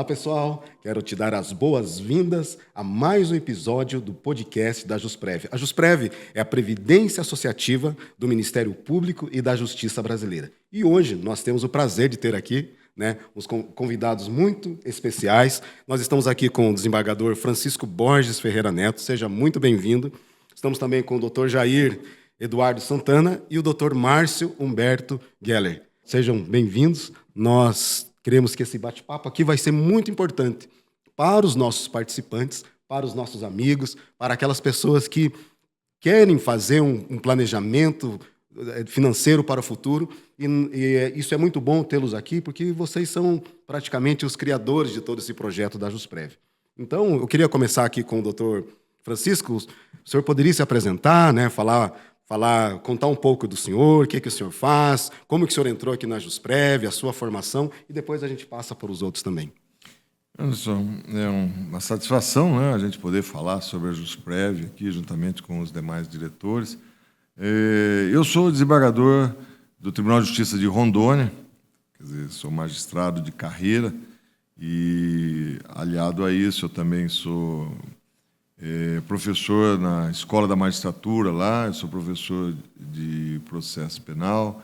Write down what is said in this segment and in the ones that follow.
Olá, pessoal. Quero te dar as boas-vindas a mais um episódio do podcast da Jusprev. A Jusprev é a Previdência Associativa do Ministério Público e da Justiça Brasileira. E hoje nós temos o prazer de ter aqui uns convidados muito especiais. Nós estamos aqui com o desembargador Francisco Borges Ferreira Neto. Seja muito bem-vindo. Estamos também com o Dr. Jair Eduardo Santana e o Dr. Márcio Humberto Geller. Sejam bem-vindos. Nós queremos que esse bate-papo aqui vai ser muito importante para os nossos participantes, para os nossos amigos, para aquelas pessoas que querem fazer um planejamento financeiro para o futuro. E isso é muito bom tê-los aqui, porque vocês são praticamente os criadores de todo esse projeto da Jusprev. Então, eu queria começar aqui com o Dr. Francisco. O senhor poderia se apresentar, contar um pouco do senhor, o que o senhor faz, como que o senhor entrou aqui na Jusprev, a sua formação, e depois a gente passa para os outros também. É uma satisfação, a gente poder falar sobre a Jusprev aqui, juntamente com os demais diretores. Eu sou desembargador do Tribunal de Justiça de Rondônia, quer dizer, sou magistrado de carreira e, aliado a isso, eu também sou professor na Escola da Magistratura lá, eu sou professor de processo penal.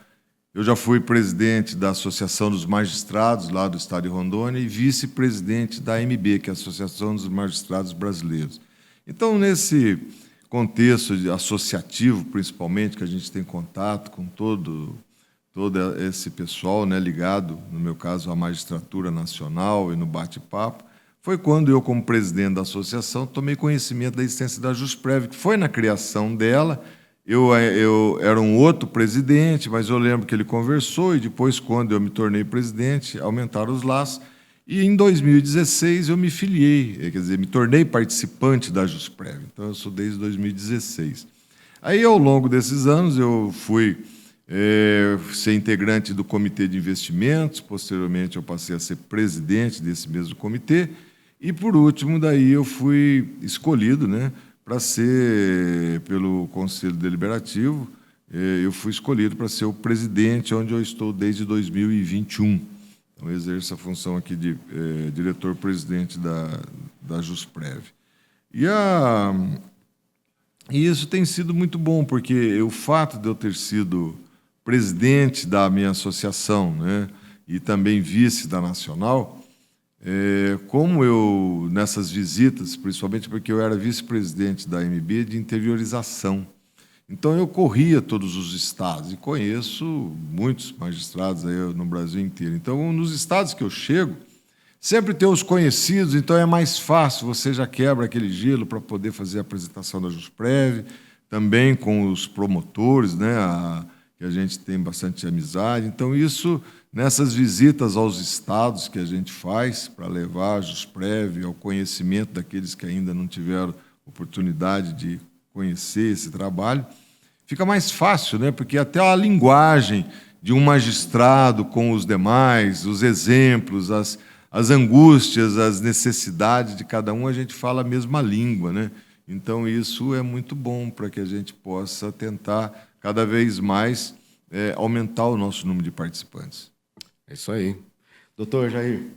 Eu já fui presidente da Associação dos Magistrados lá do Estado de Rondônia e vice-presidente da AMB, que é a Associação dos Magistrados Brasileiros. Então, nesse contexto associativo, principalmente, que a gente tem contato com todo esse pessoal, ligado, no meu caso, à magistratura nacional e no bate-papo, foi quando eu, como presidente da associação, tomei conhecimento da existência da Jusprev, que foi na criação dela. Eu era um outro presidente, mas eu lembro que ele conversou e depois, quando eu me tornei presidente, aumentaram os laços. E em 2016 eu me filiei, quer dizer, me tornei participante da Jusprev. Então eu sou desde 2016. Aí, ao longo desses anos, eu fui ser integrante do Comitê de Investimentos, posteriormente eu passei a ser presidente desse mesmo comitê, e, por último, daí eu fui escolhido para ser, pelo Conselho Deliberativo, eu fui escolhido para ser o presidente, onde eu estou desde 2021. Então, eu exerço a função aqui de diretor-presidente da Jusprev. E isso tem sido muito bom, porque o fato de eu ter sido presidente da minha associação, e também vice da Nacional, como eu, nessas visitas, principalmente porque eu era vice-presidente da AMB de interiorização, então eu corria todos os estados e conheço muitos magistrados aí no Brasil inteiro. Então, nos estados que eu chego, sempre tem os conhecidos, então é mais fácil, você já quebra aquele gelo para poder fazer a apresentação da Jusprev, também com os promotores, que a gente tem bastante amizade. Então, isso, nessas visitas aos estados que a gente faz para levar a Jusprev ao conhecimento daqueles que ainda não tiveram oportunidade de conhecer esse trabalho, fica mais fácil, porque até a linguagem de um magistrado com os demais, os exemplos, as angústias, as necessidades de cada um, a gente fala a mesma língua, Então, isso é muito bom para que a gente possa tentar cada vez mais aumentar o nosso número de participantes. É isso aí. Doutor Jair,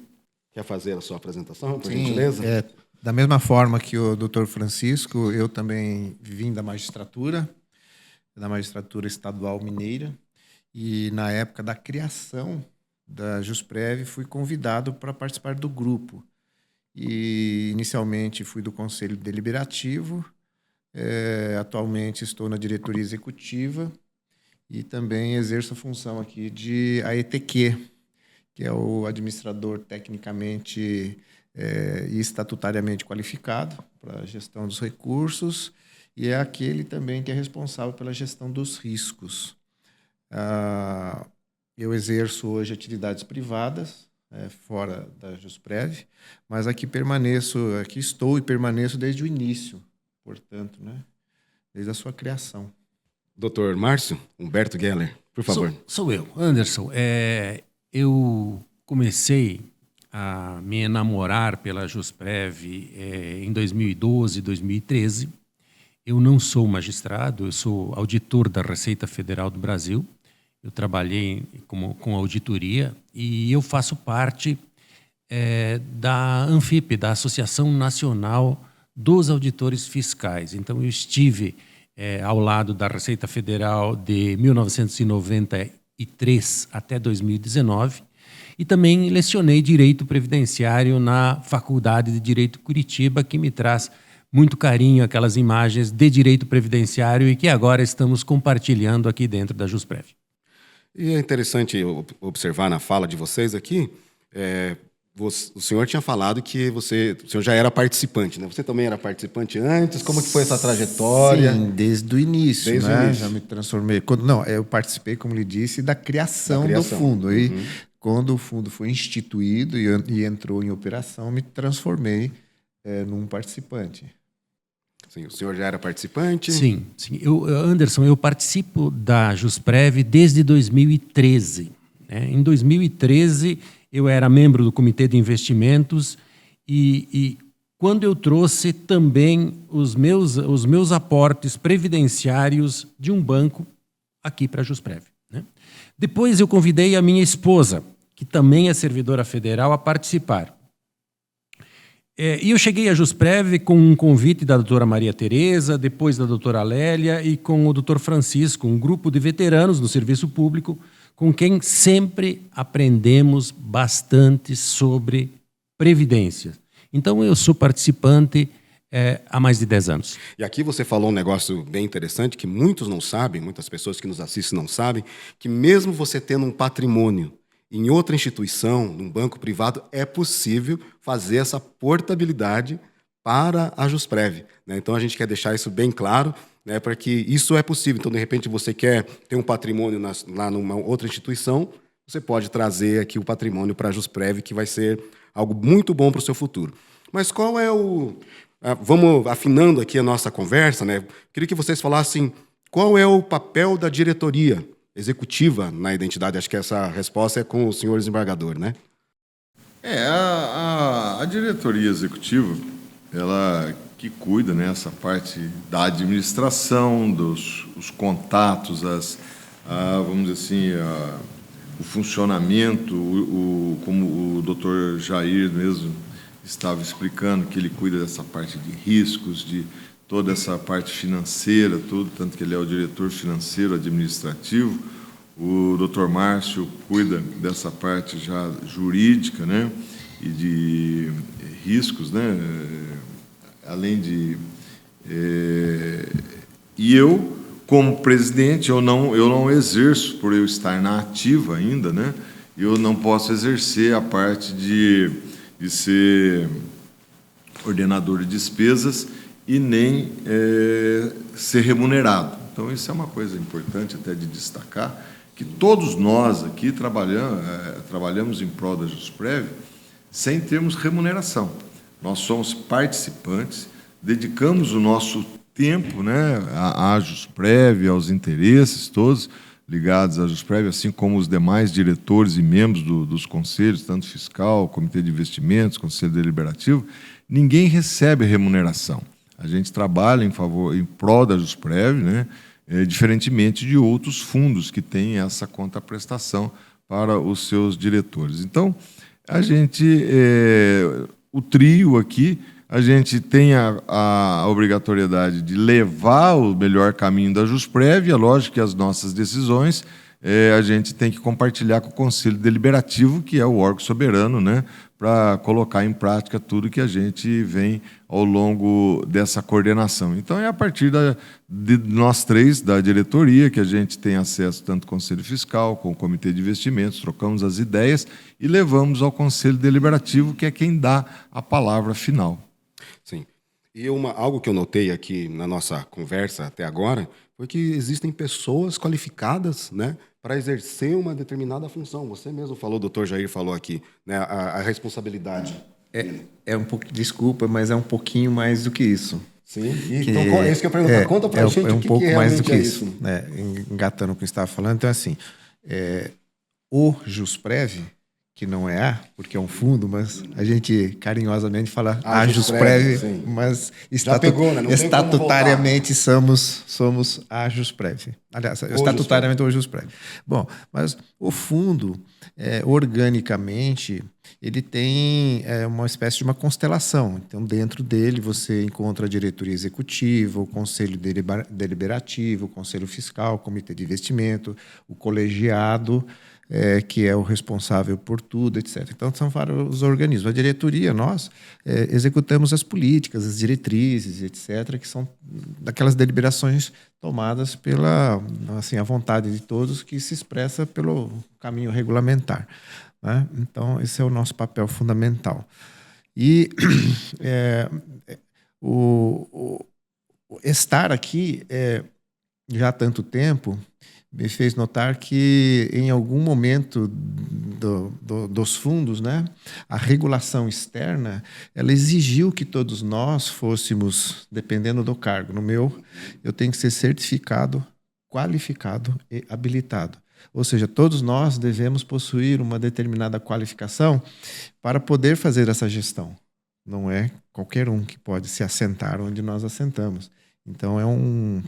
quer fazer a sua apresentação, por Sim, gentileza? Da mesma forma que o doutor Francisco, eu também vim da magistratura estadual mineira, e na época da criação da Jusprev fui convidado para participar do grupo. E inicialmente fui do Conselho Deliberativo, atualmente estou na diretoria executiva e também exerço a função aqui de AETQ, que é o administrador tecnicamente e estatutariamente qualificado para a gestão dos recursos, e é aquele também que é responsável pela gestão dos riscos. Eu exerço hoje atividades privadas, fora da Jusprev, mas aqui estou e permaneço desde o início, portanto, desde a sua criação. Dr. Márcio Humberto Geller, por favor. Sou eu, Anderson. Eu comecei a me enamorar pela Jusprev em 2012, 2013. Eu não sou magistrado, eu sou auditor da Receita Federal do Brasil. Eu trabalhei com auditoria e eu faço parte da ANFIP, da Associação Nacional dos Auditores Fiscais. Então, eu estive ao lado da Receita Federal de 1993 até 2019 e também lecionei Direito Previdenciário na Faculdade de Direito Curitiba, que me traz muito carinho aquelas imagens de Direito Previdenciário e que agora estamos compartilhando aqui dentro da JusPrev. E é interessante observar na fala de vocês aqui, o senhor tinha falado que o senhor já era participante, né? Você também era participante antes? Como que foi essa trajetória? Sim, desde o início, Desde né? o início. Já me transformei. Eu participei, como lhe disse, da criação do fundo. Aí, quando o fundo foi instituído e entrou em operação, me transformei num participante. Sim, o senhor já era participante? Sim. Anderson, eu participo da JusPrev desde 2013. Né? Em 2013, eu era membro do Comitê de Investimentos e quando eu trouxe também os meus aportes previdenciários de um banco aqui para a JusPrev. Né? Depois eu convidei a minha esposa, que também é servidora federal, a participar. E eu cheguei à JusPrev com um convite da doutora Maria Tereza, depois da doutora Lélia e com o doutor Francisco, um grupo de veteranos do serviço público, com quem sempre aprendemos bastante sobre previdência. Então, eu sou participante há mais de 10 anos. E aqui você falou um negócio bem interessante que muitos não sabem, muitas pessoas que nos assistem não sabem, que mesmo você tendo um patrimônio em outra instituição, num banco privado, é possível fazer essa portabilidade para a JusPrev. Né? Então, a gente quer deixar isso bem claro, né, para que isso é possível. Então, de repente, você quer ter um patrimônio lá numa outra instituição, você pode trazer aqui o patrimônio para a JusPrev, que vai ser algo muito bom para o seu futuro. Mas qual é o... Vamos afinando aqui a nossa conversa, né? Queria que vocês falassem qual é o papel da diretoria executiva na identidade. Acho que essa resposta é com o senhor desembargador, né? A diretoria executiva, ela que cuida, né, essa parte da administração, os contatos, vamos dizer assim, o funcionamento, como o doutor Jair mesmo estava explicando, que ele cuida dessa parte de riscos, de toda essa parte financeira, tudo, tanto que ele é o diretor financeiro administrativo. O doutor Márcio cuida dessa parte já jurídica, né, e de riscos, né, além de... E eu, como presidente, eu não exerço, por eu estar na ativa ainda, né, eu não posso exercer a parte de ser ordenador de despesas e nem ser remunerado. Então, isso é uma coisa importante até de destacar, que todos nós aqui trabalhamos em prol da JusPrev sem termos remuneração. Nós somos participantes, dedicamos o nosso tempo, né, à JusPrev, aos interesses todos ligados à JusPrev, assim como os demais diretores e membros dos conselhos, tanto fiscal, comitê de investimentos, conselho deliberativo. Ninguém recebe remuneração. A gente trabalha em prol da JusPrev, né, diferentemente de outros fundos que têm essa contraprestação para os seus diretores. Então, a gente, o trio aqui, a gente tem a obrigatoriedade de levar o melhor caminho da JusPrev, e é lógico que as nossas decisões a gente tem que compartilhar com o Conselho Deliberativo, que é o órgão soberano, né, para colocar em prática tudo que a gente vem ao longo dessa coordenação. Então, é a partir de nós três, da diretoria, que a gente tem acesso tanto ao Conselho Fiscal como ao Comitê de Investimentos, trocamos as ideias e levamos ao Conselho Deliberativo, que é quem dá a palavra final. Sim. E algo que eu notei aqui na nossa conversa até agora foi que existem pessoas qualificadas, né, para exercer uma determinada função. Você mesmo falou, o doutor Jair falou aqui, né, a responsabilidade. É um pouco, desculpa, mas é um pouquinho mais do que isso. Sim. Então, é isso que eu pergunto. Conta para a gente um pouco que mais do que é isso. Engatando o que você estava falando. Então, assim, o JusPrev, que não é, porque é um fundo, mas a gente carinhosamente fala A Ajusprev, sim. mas pegou, né? Não tem como estatutariamente somos a Ajusprev. Aliás, estatutariamente o Ajusprev. Bom, mas o fundo, organicamente, ele tem uma espécie de uma constelação. Então, dentro dele, você encontra a diretoria executiva, o conselho deliberativo, o conselho fiscal, o comitê de investimento, o colegiado, que é o responsável por tudo, etc. Então, são vários organismos. A diretoria, nós executamos as políticas, as diretrizes, etc., que são daquelas deliberações tomadas pela, assim, a vontade de todos, que se expressa pelo caminho regulamentar, né? Então, esse é o nosso papel fundamental. E estar aqui já há tanto tempo me fez notar que, em algum momento dos fundos, né, a regulação externa, ela exigiu que todos nós fôssemos, dependendo do cargo. No meu, eu tenho que ser certificado, qualificado e habilitado. Ou seja, todos nós devemos possuir uma determinada qualificação para poder fazer essa gestão. Não é qualquer um que pode se assentar onde nós assentamos. Então,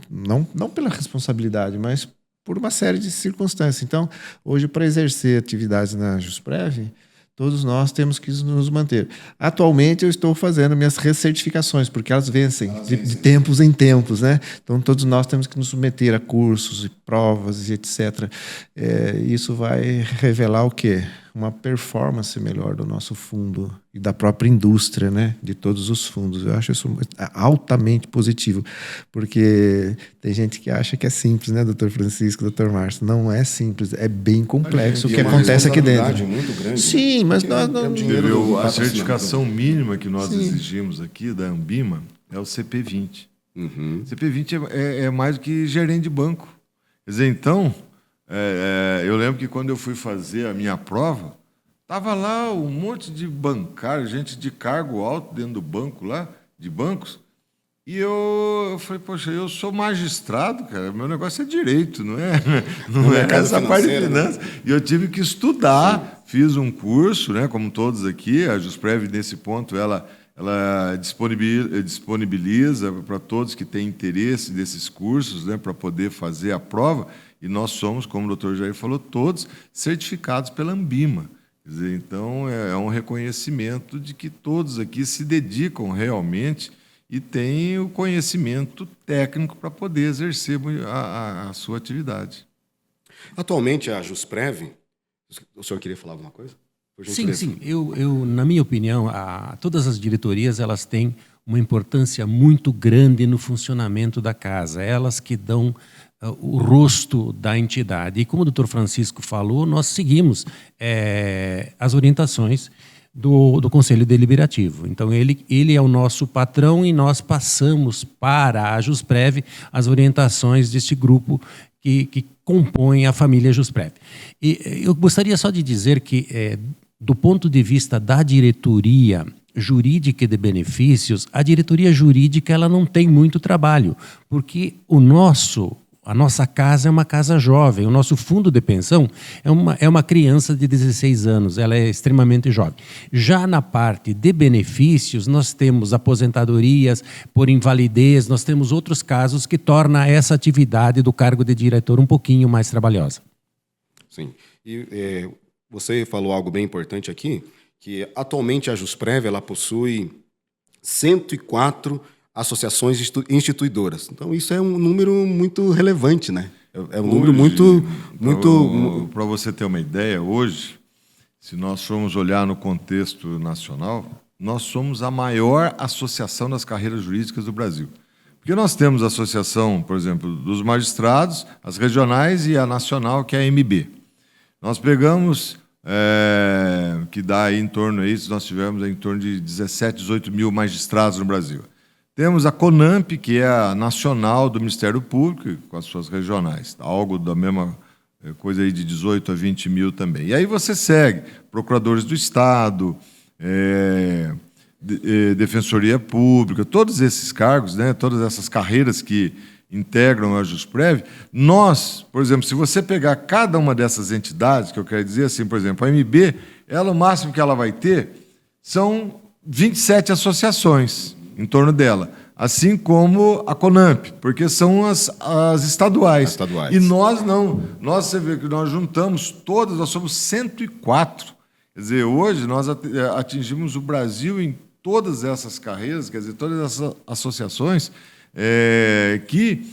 não pela responsabilidade, mas por uma série de circunstâncias. Então, hoje, para exercer atividades na Ajusprev, todos nós temos que nos manter. Atualmente, eu estou fazendo minhas recertificações, porque elas vencem de tempos em tempos, né? Então, todos nós temos que nos submeter a cursos e provas e etc. Isso vai revelar o quê? Uma performance melhor do nosso fundo e da própria indústria, né? De todos os fundos. Eu acho isso altamente positivo, porque tem gente que acha que é simples, né, doutor Francisco, doutor Márcio? Não é simples, é bem complexo o que acontece aqui dentro. Muito grande. Sim, mas nós não... A certificação mínima que nós exigimos aqui da Ambima é o CP20. Uhum. CP20 é mais do que gerente de banco. Quer dizer, então... eu lembro que quando eu fui fazer a minha prova, estava lá um monte de bancário, gente de cargo alto dentro do banco lá, de bancos, e eu falei, poxa, eu sou magistrado, cara, meu negócio é direito, não é essa parte de finanças. E eu tive que estudar, fiz um curso, né, como todos aqui, a Ajusprev, nesse ponto, ela disponibiliza para todos que têm interesse desses cursos, né, para poder fazer a prova. E nós somos, como o doutor Jair falou, todos certificados pela Ambima. Quer dizer, então, é um reconhecimento de que todos aqui se dedicam realmente e têm o conhecimento técnico para poder exercer a sua atividade. Atualmente, a Ajusprev... O senhor queria falar alguma coisa? Sim. Eu, na minha opinião, todas as diretorias elas têm uma importância muito grande no funcionamento da casa. Elas que dão o rosto da entidade. E como o doutor Francisco falou, nós seguimos as orientações do Conselho Deliberativo. Então, ele é o nosso patrão e nós passamos para a Ajusprev as orientações deste grupo que compõe a família Ajusprev. E eu gostaria só de dizer que, do ponto de vista da diretoria jurídica e de benefícios, a diretoria jurídica ela não tem muito trabalho, porque a nossa casa é uma casa jovem, o nosso fundo de pensão é uma criança de 16 anos, ela é extremamente jovem. Já na parte de benefícios, nós temos aposentadorias por invalidez, nós temos outros casos que tornam essa atividade do cargo de diretor um pouquinho mais trabalhosa. Sim. E você falou algo bem importante aqui, que atualmente a Ajusprev ela possui 104 associações instituidoras. Então, isso é um número muito relevante, né? É um número muito... Para você ter uma ideia, hoje, se nós formos olhar no contexto nacional, nós somos a maior associação das carreiras jurídicas do Brasil. Porque nós temos a associação, por exemplo, dos magistrados, as regionais e a nacional, que é a MB. Nós pegamos, que dá aí em torno, nós tivemos em torno de 17, 18 mil magistrados no Brasil. Temos a CONAMP, que é a nacional do Ministério Público, com as suas regionais. Algo da mesma coisa aí de 18 a 20 mil também. E aí você segue procuradores do Estado, Defensoria Pública, todos esses cargos, né, todas essas carreiras que integram a Jusprev, nós, por exemplo, se você pegar cada uma dessas entidades, que eu quero dizer assim, por exemplo, a MB, ela, o máximo que ela vai ter são 27 associações em torno dela, assim como a CONAMP, porque são as estaduais. E nós não. Você vê que nós juntamos todas, nós somos 104. Quer dizer, hoje nós atingimos o Brasil em todas essas carreiras, quer dizer, todas essas associações, que,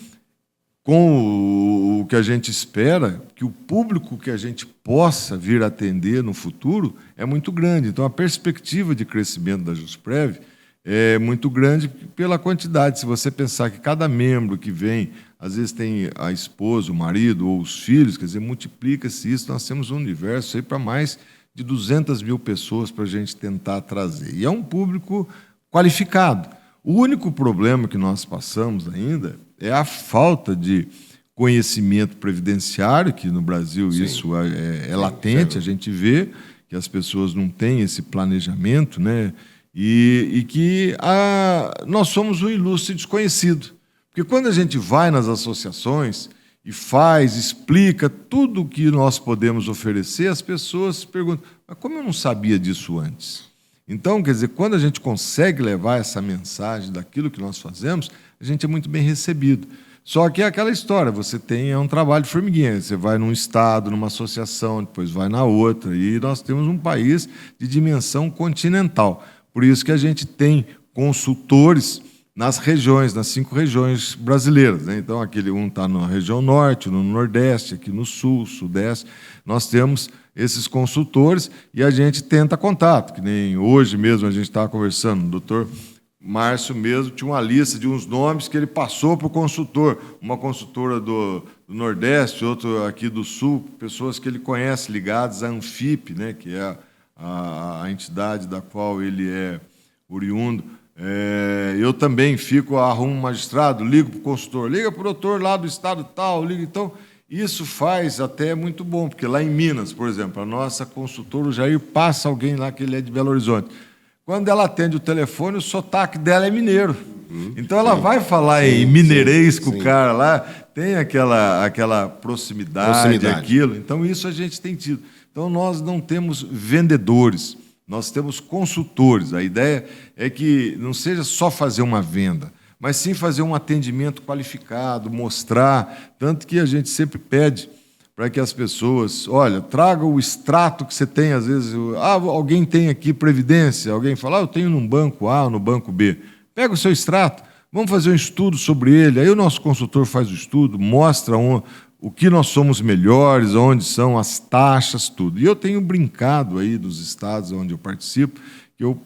com o que a gente espera, que o público que a gente possa vir atender no futuro é muito grande. Então, a perspectiva de crescimento da Jusprev é muito grande pela quantidade. Se você pensar que cada membro que vem, às vezes tem a esposa, o marido ou os filhos, quer dizer, multiplica-se isso, nós temos um universo aí para mais de 200 mil pessoas para a gente tentar trazer. E é um público qualificado. O único problema que nós passamos ainda é a falta de conhecimento previdenciário, que no Brasil Sim. isso é latente, a gente vê que as pessoas não têm esse planejamento, né? E que nós somos um ilustre desconhecido. Porque quando a gente vai nas associações e explica tudo o que nós podemos oferecer, as pessoas perguntam, mas como eu não sabia disso antes? Então, quer dizer, quando a gente consegue levar essa mensagem daquilo que nós fazemos, a gente é muito bem recebido. Só que é aquela história, é um trabalho de formiguinha, você vai num estado, numa associação, depois vai na outra, e nós temos um país de dimensão continental. Por isso que a gente tem consultores nas regiões, nas 5 regiões brasileiras, né? Então, um está na região norte, no nordeste, aqui no sul, sudeste. Nós temos esses consultores e a gente tenta contato, que nem hoje mesmo a gente estava conversando, o doutor Márcio mesmo tinha uma lista de uns nomes que ele passou para o consultor, uma consultora do nordeste, outro aqui do sul, pessoas que ele conhece ligadas à Anfip, né, que é a entidade da qual ele é oriundo. Eu também arrumo um magistrado, ligo para o consultor, liga para o doutor lá do estado tal, liga. Então, isso faz até muito bom, porque lá em Minas, por exemplo, a nossa consultora, o Jair, passa alguém lá que ele é de Belo Horizonte. Quando ela atende o telefone, o sotaque dela é mineiro. Então, ela vai falar em mineirês com o cara lá, tem aquela proximidade, aquilo. Então, isso a gente tem tido. Então, nós não temos vendedores, nós temos consultores. A ideia é que não seja só fazer uma venda, mas sim fazer um atendimento qualificado, mostrar, tanto que a gente sempre pede para que as pessoas, olha, traga o extrato que você tem, às vezes, alguém tem aqui previdência, alguém fala, eu tenho no banco A ou no banco B, pega o seu extrato, vamos fazer um estudo sobre ele, aí o nosso consultor faz o estudo, mostra o que nós somos melhores, onde são as taxas, tudo. E eu tenho brincado aí dos estados onde eu participo, que eu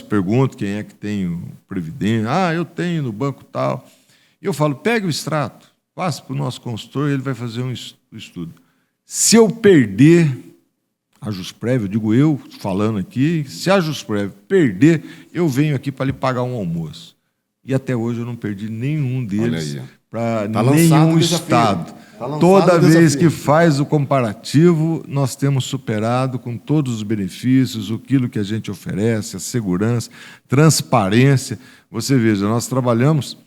pergunto quem é que tem previdência. Eu tenho no banco tal. E eu falo, pegue o extrato, passe para o nosso consultor e ele vai fazer um estudo. Se eu perder a Jusprev, eu digo eu falando aqui, se a Jusprev perder, eu venho aqui para lhe pagar um almoço. E até hoje eu não perdi nenhum deles para nenhum estado. Toda vez que faz o comparativo, nós temos superado com todos os benefícios, aquilo que a gente oferece, a segurança, transparência. Você veja, nós trabalhamos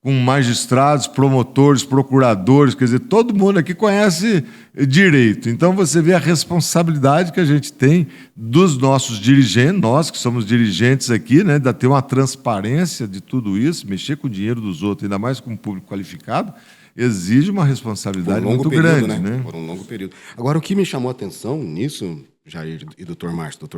com magistrados, promotores, procuradores, quer dizer, todo mundo aqui conhece direito. Então, você vê a responsabilidade que a gente tem dos nossos dirigentes, nós que somos dirigentes aqui, né, de ter uma transparência de tudo isso, mexer com o dinheiro dos outros, ainda mais com um público qualificado, exige uma responsabilidade muito grande. Né? Por um longo período. Agora, o que me chamou a atenção nisso, Jair e doutor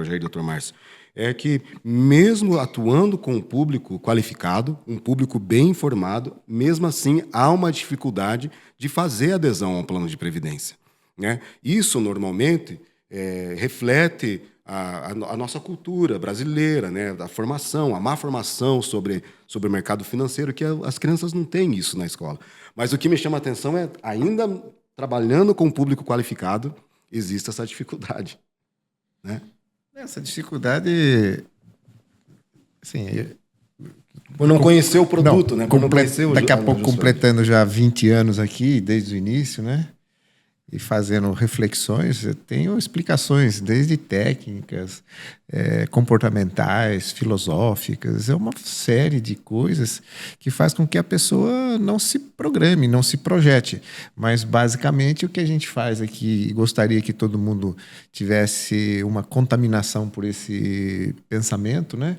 Jair e doutor Márcio, é que, mesmo atuando com um público qualificado, um público bem informado, mesmo assim há uma dificuldade de fazer adesão ao plano de previdência, né? Isso, normalmente, reflete a nossa cultura brasileira, né? Da formação, a má formação sobre o mercado financeiro, que as crianças não têm isso na escola. Mas o que me chama a atenção é, ainda trabalhando com um público qualificado, existe essa dificuldade, né? Essa dificuldade, assim, por não conhecer o produto, né? Por não conhecer daqui a pouco, completando já 20 anos aqui, desde o início, né? e fazendo reflexões, eu tenho explicações, desde técnicas, comportamentais, filosóficas, é uma série de coisas que faz com que a pessoa não se programe, não se projete. Mas, basicamente, o que a gente faz aqui, e gostaria que todo mundo tivesse uma contaminação por esse pensamento, né?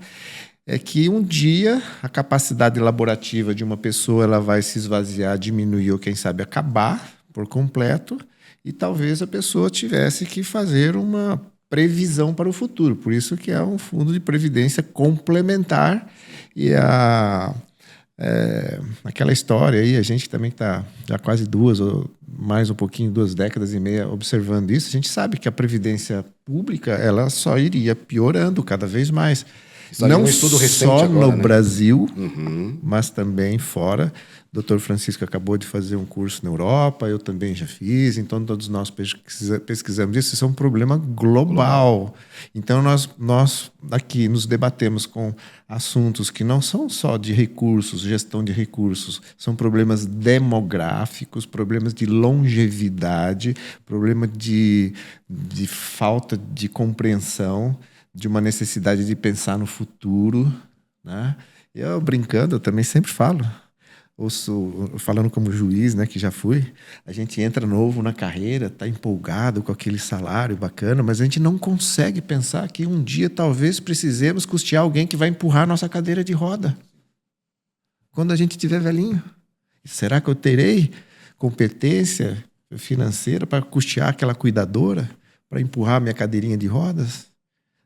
É que um dia a capacidade elaborativa de uma pessoa ela vai se esvaziar, diminuir ou, quem sabe, acabar por completo, e talvez a pessoa tivesse que fazer uma previsão para o futuro. Por isso que é um fundo de previdência complementar. E aquela história aí, a gente também está já quase 2 ou mais um pouquinho, 2 décadas e meia observando isso, a gente sabe que a previdência pública ela só iria piorando cada vez mais. Não um estudo recente só agora, no Brasil, mas também fora. O Dr. Francisco acabou de fazer um curso na Europa, eu também já fiz, então todos nós pesquisamos isso. Isso é um problema global. Então nós aqui nos debatemos com assuntos que não são só de recursos, gestão de recursos, são problemas demográficos, problemas de longevidade, problema de falta de compreensão, de uma necessidade de pensar no futuro, né? Eu, brincando, eu também sempre falo, falando como juiz, né, que já fui, a gente entra novo na carreira, está empolgado com aquele salário bacana, mas a gente não consegue pensar que um dia talvez precisemos custear alguém que vai empurrar nossa cadeira de roda quando a gente estiver velhinho. Será que eu terei competência financeira para custear aquela cuidadora, para empurrar minha cadeirinha de rodas?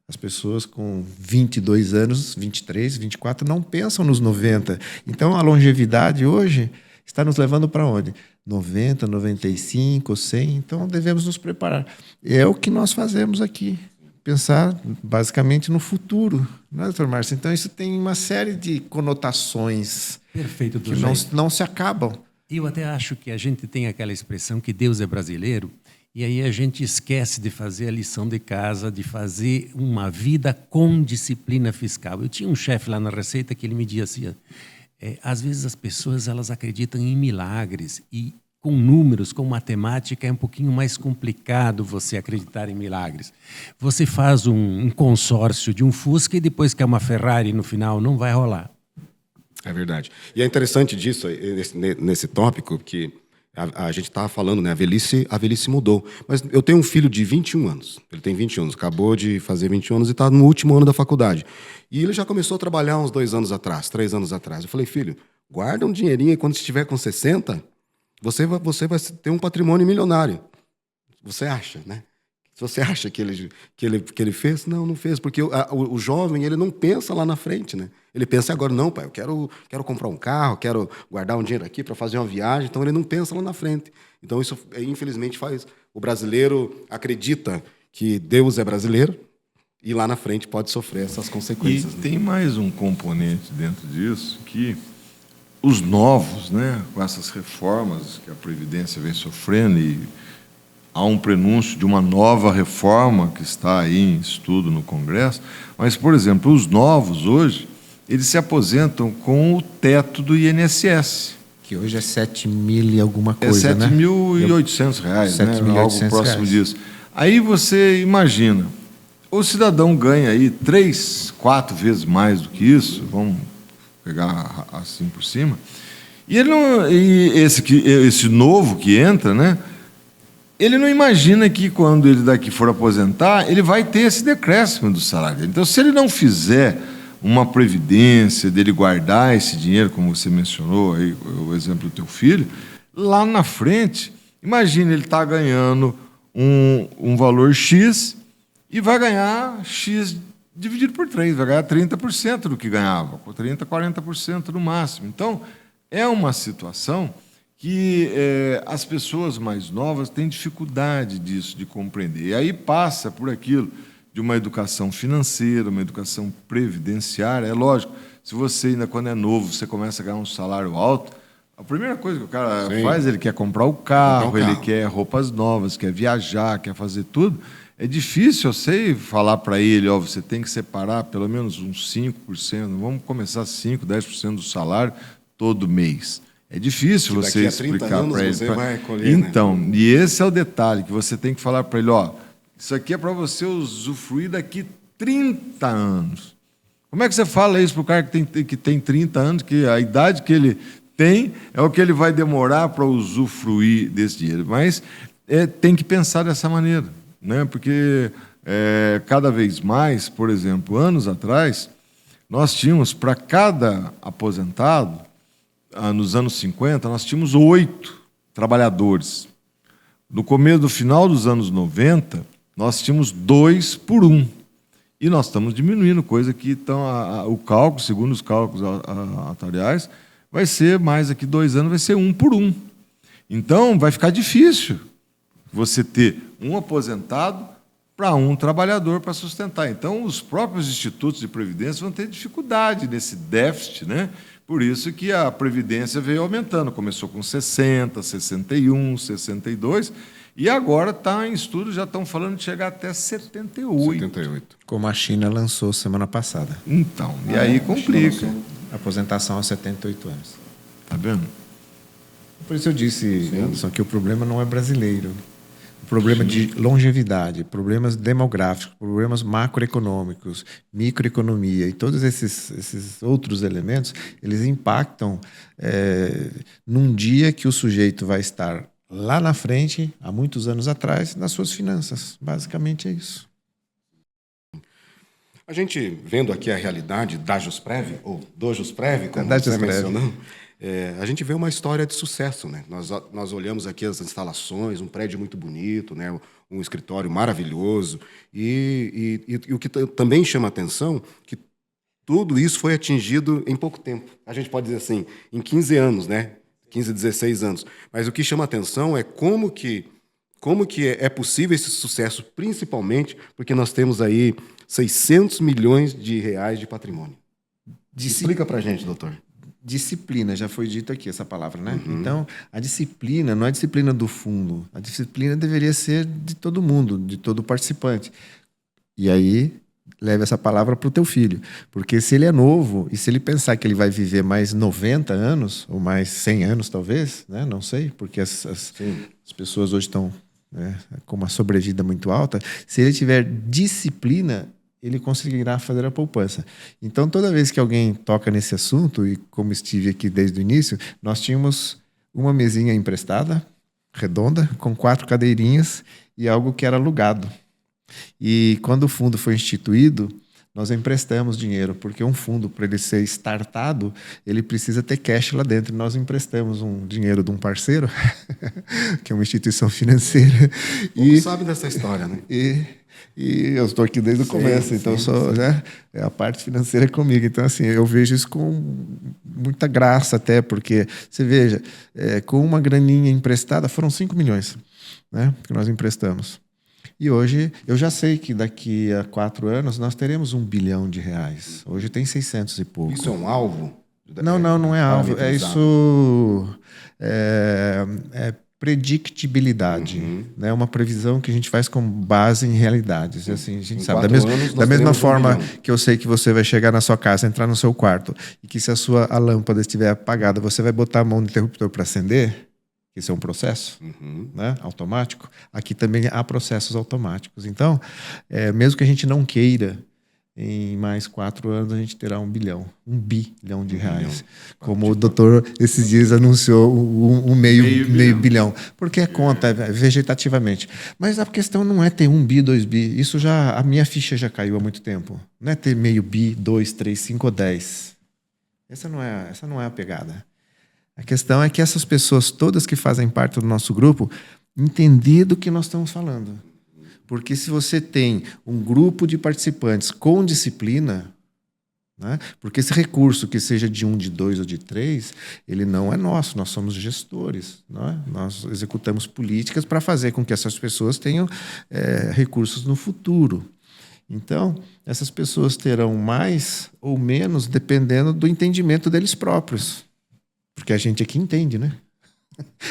As pessoas com 22 anos, 23, 24, não pensam nos 90. Então, a longevidade hoje está nos levando para onde? 90, 95, 100. Então, devemos nos preparar. É o que nós fazemos aqui. Pensar, basicamente, no futuro. Não é, doutor Márcio? Então, isso tem uma série de conotações. Perfeito, que não se acabam. Eu até acho que a gente tem aquela expressão que Deus é brasileiro, e aí a gente esquece de fazer a lição de casa, de fazer uma vida com disciplina fiscal. Eu tinha um chefe lá na Receita que ele me dizia assim, às vezes as pessoas elas acreditam em milagres e com números, com matemática, é um pouquinho mais complicado você acreditar em milagres. Você faz um consórcio de um Fusca e depois quer uma Ferrari no final, não vai rolar. É verdade. E é interessante disso, nesse tópico, que a gente estava falando, né? A velhice mudou. Mas eu tenho um filho de 21 anos. Ele tem 21 anos, acabou de fazer 21 anos e está no último ano da faculdade. E ele já começou a trabalhar uns 2 anos atrás, 3 anos atrás. Eu falei, filho, guarda um dinheirinho e quando estiver com 60, você vai ter um patrimônio milionário. Você acha, né? Se você acha que ele fez, não fez. Porque o jovem, ele não pensa lá na frente, né? Ele pensa agora, não, pai, eu quero comprar um carro, quero guardar um dinheiro aqui para fazer uma viagem. Então, ele não pensa lá na frente. Então, isso, infelizmente, faz... O brasileiro acredita que Deus é brasileiro e lá na frente pode sofrer essas consequências. E tem mais um componente dentro disso, que os novos, né, com essas reformas que a Previdência vem sofrendo, e há um prenúncio de uma nova reforma que está aí em estudo no Congresso, mas, por exemplo, os novos hoje, eles se aposentam com o teto do INSS. Que hoje é 7 mil e alguma coisa, né? É R$7.800, né? Algo próximo disso. Aí você imagina, o cidadão ganha aí 3, 4 vezes mais do que isso, vamos pegar assim por cima, e ele não, esse novo que entra, né? Ele não imagina que quando ele daqui for aposentar, ele vai ter esse decréscimo do salário. Então, se ele não fizer uma previdência, dele guardar esse dinheiro, como você mencionou, aí, o exemplo do teu filho, lá na frente, imagina ele está ganhando um valor X e vai ganhar X dividido por 3, vai ganhar 30% do que ganhava, 30%, 40% no máximo. Então, é uma situação que as pessoas mais novas têm dificuldade disso, de compreender. E aí passa por aquilo de uma educação financeira, uma educação previdenciária. É lógico, se você ainda, quando é novo, você começa a ganhar um salário alto, a primeira coisa que o cara faz, ele quer comprar o carro, ele quer roupas novas, quer viajar, quer fazer tudo. É difícil, eu sei, falar para ele, você tem que separar pelo menos uns 5%, vamos começar 5%, 10% do salário todo mês. É difícil Que você daqui a 30 explicar anos para ele. você vai colher, Então, e esse é o detalhe que você tem que falar para ele, ó, isso aqui é para você usufruir daqui 30 anos. Como é que você fala isso para o cara que tem 30 anos, que a idade que ele tem é o que ele vai demorar para usufruir desse dinheiro? Mas tem que pensar dessa maneira, né? Porque cada vez mais, por exemplo, anos atrás, nós tínhamos, para cada aposentado, nos anos 50, nós tínhamos 8 trabalhadores. No final dos anos 90, nós tínhamos 2 por 1. E nós estamos diminuindo, coisa que o cálculo, segundo os cálculos atuariais, vai ser mais daqui 2 anos, vai ser 1 por 1. Então, vai ficar difícil você ter um aposentado para um trabalhador para sustentar. Então, os próprios institutos de previdência vão ter dificuldade nesse déficit, né? Por isso que a previdência veio aumentando. Começou com 60, 61, 62, e agora está em estudo, já estão falando de chegar até 78. 78. Como a China lançou semana passada. Então, e aí complica. Aposentação aos 78 anos. Tá vendo? Por isso eu disse, Anderson, que o problema não é brasileiro. O problema de longevidade, problemas demográficos, problemas macroeconômicos, microeconomia e todos esses outros elementos, eles impactam num dia que o sujeito vai estar lá na frente, há muitos anos atrás, nas suas finanças. Basicamente é isso. A gente, vendo aqui a realidade da Jusprev, ou do Jusprev, como Da você Jusprev. mencionou, a gente vê uma história de sucesso, né? Nós olhamos aqui as instalações, um prédio muito bonito, né? Um escritório maravilhoso, e o que também chama a atenção que tudo isso foi atingido em pouco tempo. A gente pode dizer assim, em 15 anos, né? 15, 16 anos. Mas o que chama a atenção é como que é possível esse sucesso, principalmente porque nós temos aí 600 milhões de reais de patrimônio. Explica para a gente, doutor. Disciplina, já foi dito aqui essa palavra, né? Então, a disciplina não é a disciplina do fundo. A disciplina deveria ser de todo mundo, de todo participante. E aí, leve essa palavra para o teu filho. Porque se ele é novo e se ele pensar que ele vai viver mais 90 anos, ou mais 100 anos talvez, né? Não sei, porque as pessoas hoje estão, né, com uma sobrevida muito alta. Se ele tiver disciplina, ele conseguirá fazer a poupança. Então, toda vez que alguém toca nesse assunto, e como estive aqui desde o início, nós tínhamos uma mesinha emprestada, redonda, com 4 cadeirinhas e algo que era alugado. E quando o fundo foi instituído, nós emprestamos dinheiro, porque um fundo, para ele ser startado, ele precisa ter cash lá dentro. Nós emprestamos um dinheiro de um parceiro, que é uma instituição financeira. Poucos sabem dessa história, né? E eu estou aqui desde o começo, então né, a parte financeira é comigo. Então, assim, eu vejo isso com muita graça até, porque, você veja, com uma graninha emprestada, foram 5 milhões, né, que nós emprestamos. E hoje, eu já sei que daqui a 4 anos nós teremos 1 bilhão de reais. Hoje tem 600 e pouco. Isso é um alvo? Não é alvo. É predictibilidade, né? Uma previsão que a gente faz com base em realidades. Assim, a gente sabe. Da mesma forma que eu sei que você vai chegar na sua casa, entrar no seu quarto, e que se a lâmpada estiver apagada, você vai botar a mão no interruptor para acender. Isso é um processo, né, automático. Aqui também há processos automáticos. Então, mesmo que a gente não queira, em mais 4 anos a gente terá 1 bilhão de reais. Como o doutor esses dias anunciou um meio bilhão. Porque é conta vegetativamente. Mas a questão não é ter 1 bi, 2 bi. Isso já, a minha ficha já caiu há muito tempo. Não é ter meio bi, 2, 3, 5 ou 10. Essa não é a pegada. A questão é que essas pessoas todas que fazem parte do nosso grupo entender do que nós estamos falando. Porque se você tem um grupo de participantes com disciplina, né, porque esse recurso, que seja de 1, de 2 ou de 3, ele não é nosso, nós somos gestores. Né? Nós executamos políticas para fazer com que essas pessoas tenham recursos no futuro. Então, essas pessoas terão mais ou menos dependendo do entendimento deles próprios. Porque a gente aqui entende, né?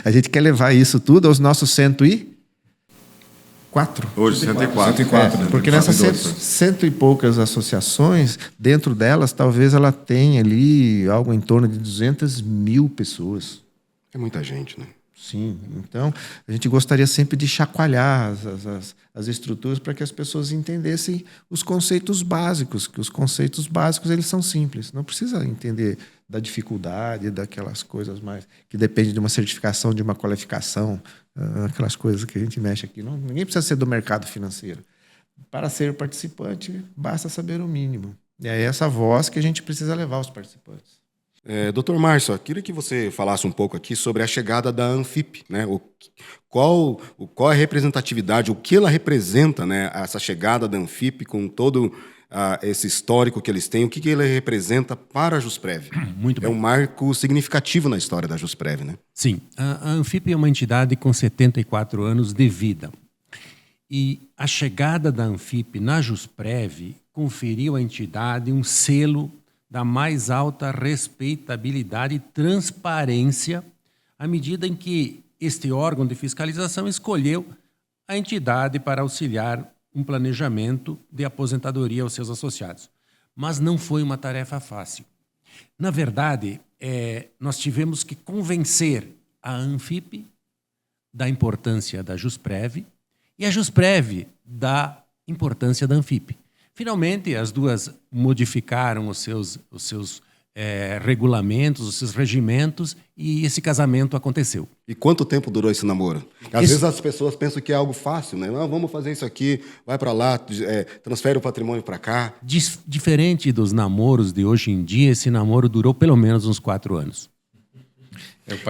A gente quer levar isso tudo aos nossos 104. Hoje, 104. Porque nessas 100 e poucas associações, dentro delas, talvez ela tenha ali algo em torno de 200 mil pessoas. É muita gente, né? Sim, então a gente gostaria sempre de chacoalhar as estruturas para que as pessoas entendessem os conceitos básicos, que os conceitos básicos eles são simples, não precisa entender da dificuldade, daquelas coisas mais que depende de uma certificação, de uma qualificação, aquelas coisas que a gente mexe aqui. Não, ninguém precisa ser do mercado financeiro. Para ser participante, basta saber o mínimo. E é essa voz que a gente precisa levar aos participantes. Doutor Márcio, eu queria que você falasse um pouco aqui sobre a chegada da Anfip, né? Qual é a representatividade, o que ela representa, né? Essa chegada da Anfip com todo esse histórico que eles têm, o que ela representa para a Jusprev? Muito bem. É um marco significativo na história da Jusprev, né? Sim, a Anfip é uma entidade com 74 anos de vida. E a chegada da Anfip na Jusprev conferiu à entidade um selo da mais alta respeitabilidade e transparência à medida em que este órgão de fiscalização escolheu a entidade para auxiliar um planejamento de aposentadoria aos seus associados. Mas não foi uma tarefa fácil. Na verdade, nós tivemos que convencer a Anfip da importância da Jusprev e a Jusprev da importância da Anfip. Finalmente, as duas modificaram os seus regulamentos, os seus regimentos, e esse casamento aconteceu. E quanto tempo durou esse namoro? Às vezes as pessoas pensam que é algo fácil, né? Não, vamos fazer isso aqui, vai para lá, transfere o patrimônio para cá. Diferente dos namoros de hoje em dia, esse namoro durou pelo menos uns 4 anos.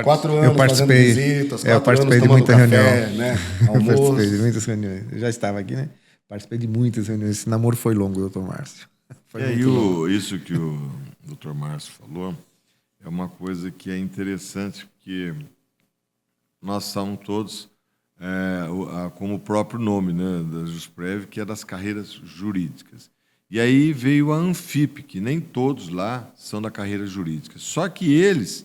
4 anos eu participei, fazendo visitas, 4 eu participei anos de muita café, reunião. né? Eu Almoço. participei de muitas reuniões. Eu já estava aqui, né? Participei de muitas reuniões. Esse namoro foi longo, doutor Márcio. Isso que o doutor Márcio falou é uma coisa que é interessante, porque nós somos todos, como o próprio nome, né, da Jusprev, que é das carreiras jurídicas. E aí veio a Anfip, que nem todos lá são da carreira jurídica. Só que eles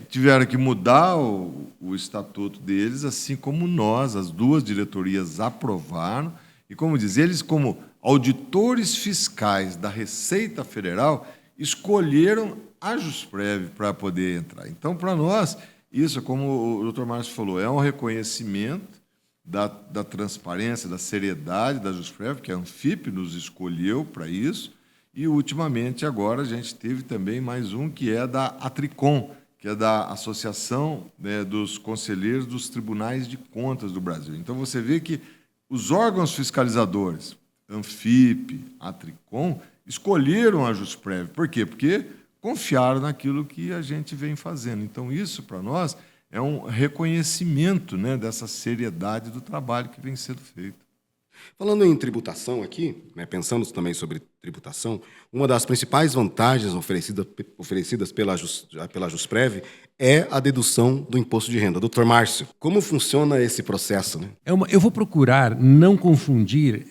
tiveram que mudar o estatuto deles, assim como nós, as duas diretorias aprovaram. E, como diz, eles, como auditores fiscais da Receita Federal, escolheram a Jusprev para poder entrar. Então, para nós, isso, como o doutor Márcio falou, é um reconhecimento da transparência, da seriedade da Jusprev, que a Anfip nos escolheu para isso. E, ultimamente, agora, a gente teve também mais um, que é da Atricom, que é da Associação, né, dos Conselheiros dos Tribunais de Contas do Brasil. Então, você vê que os órgãos fiscalizadores, Anfip, Atricom, escolheram a Jusprev. Por quê? Porque confiaram naquilo que a gente vem fazendo. Então, isso, para nós, é um reconhecimento, né, dessa seriedade do trabalho que vem sendo feito. Falando em tributação aqui, né, pensando também sobre tributação, uma das principais vantagens oferecidas pela Jusprev é a dedução do imposto de renda. Doutor Márcio, como funciona esse processo? Né? Eu vou procurar não confundir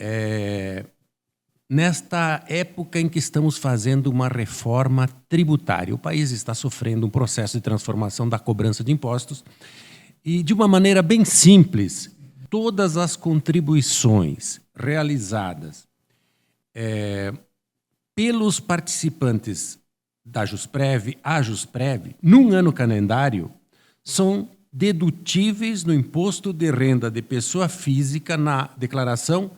nesta época em que estamos fazendo uma reforma tributária. O país está sofrendo um processo de transformação da cobrança de impostos e, de uma maneira bem simples, todas as contribuições realizadas pelos participantes da Jusprev, a Jusprev, num ano calendário, são dedutíveis no imposto de renda de pessoa física na declaração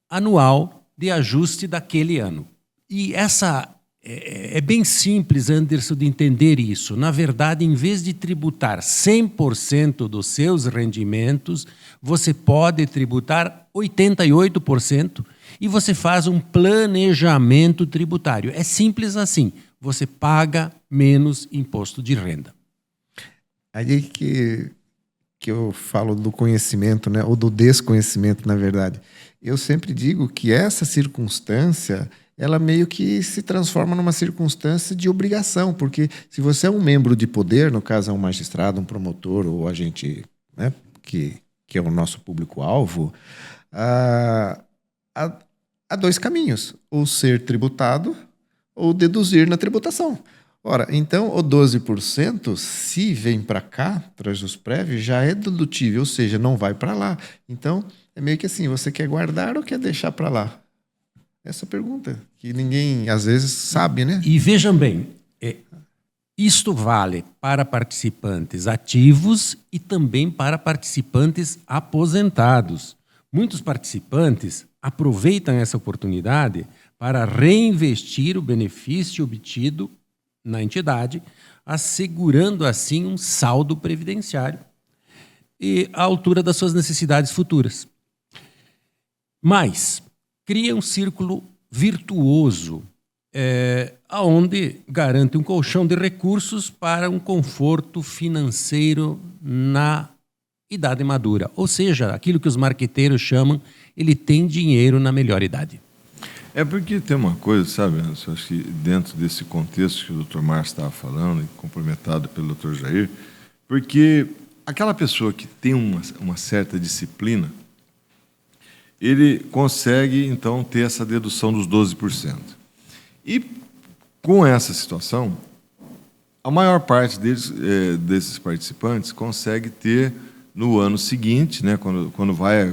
anual de ajuste daquele ano. E essa é bem simples, Anderson, de entender isso. Na verdade, em vez de tributar 100% dos seus rendimentos, você pode tributar 88% e você faz um planejamento tributário. É simples assim. Você paga menos imposto de renda. Aí que eu falo do conhecimento, né? Ou do desconhecimento, na verdade. Eu sempre digo que essa circunstância, ela meio que se transforma numa circunstância de obrigação, porque se você é um membro de poder, no caso é um magistrado, um promotor ou agente, né, que é o nosso público-alvo, há 2 caminhos, ou ser tributado ou deduzir na tributação. Ora, então o 12%, se vem para cá, para a Jusprev, já é dedutível, ou seja, não vai para lá. Então, é meio que assim, você quer guardar ou quer deixar para lá? Essa pergunta, que ninguém, às vezes, sabe, né? E vejam bem, Isto vale para participantes ativos e também para participantes aposentados. Muitos participantes aproveitam essa oportunidade para reinvestir o benefício obtido na entidade, assegurando assim um saldo previdenciário e à altura das suas necessidades futuras. Mas cria um círculo virtuoso, onde garante um colchão de recursos para um conforto financeiro na idade madura. Ou seja, aquilo que os marqueteiros chamam, ele tem dinheiro na melhor idade. É porque tem uma coisa, sabe, Anderson, acho que dentro desse contexto que o Dr. Márcio estava falando, e complementado pelo Dr. Jair, porque aquela pessoa que tem uma certa disciplina, ele consegue, então, ter essa dedução dos 12%. E, com essa situação, a maior parte desses participantes consegue ter, no ano seguinte, né, quando vai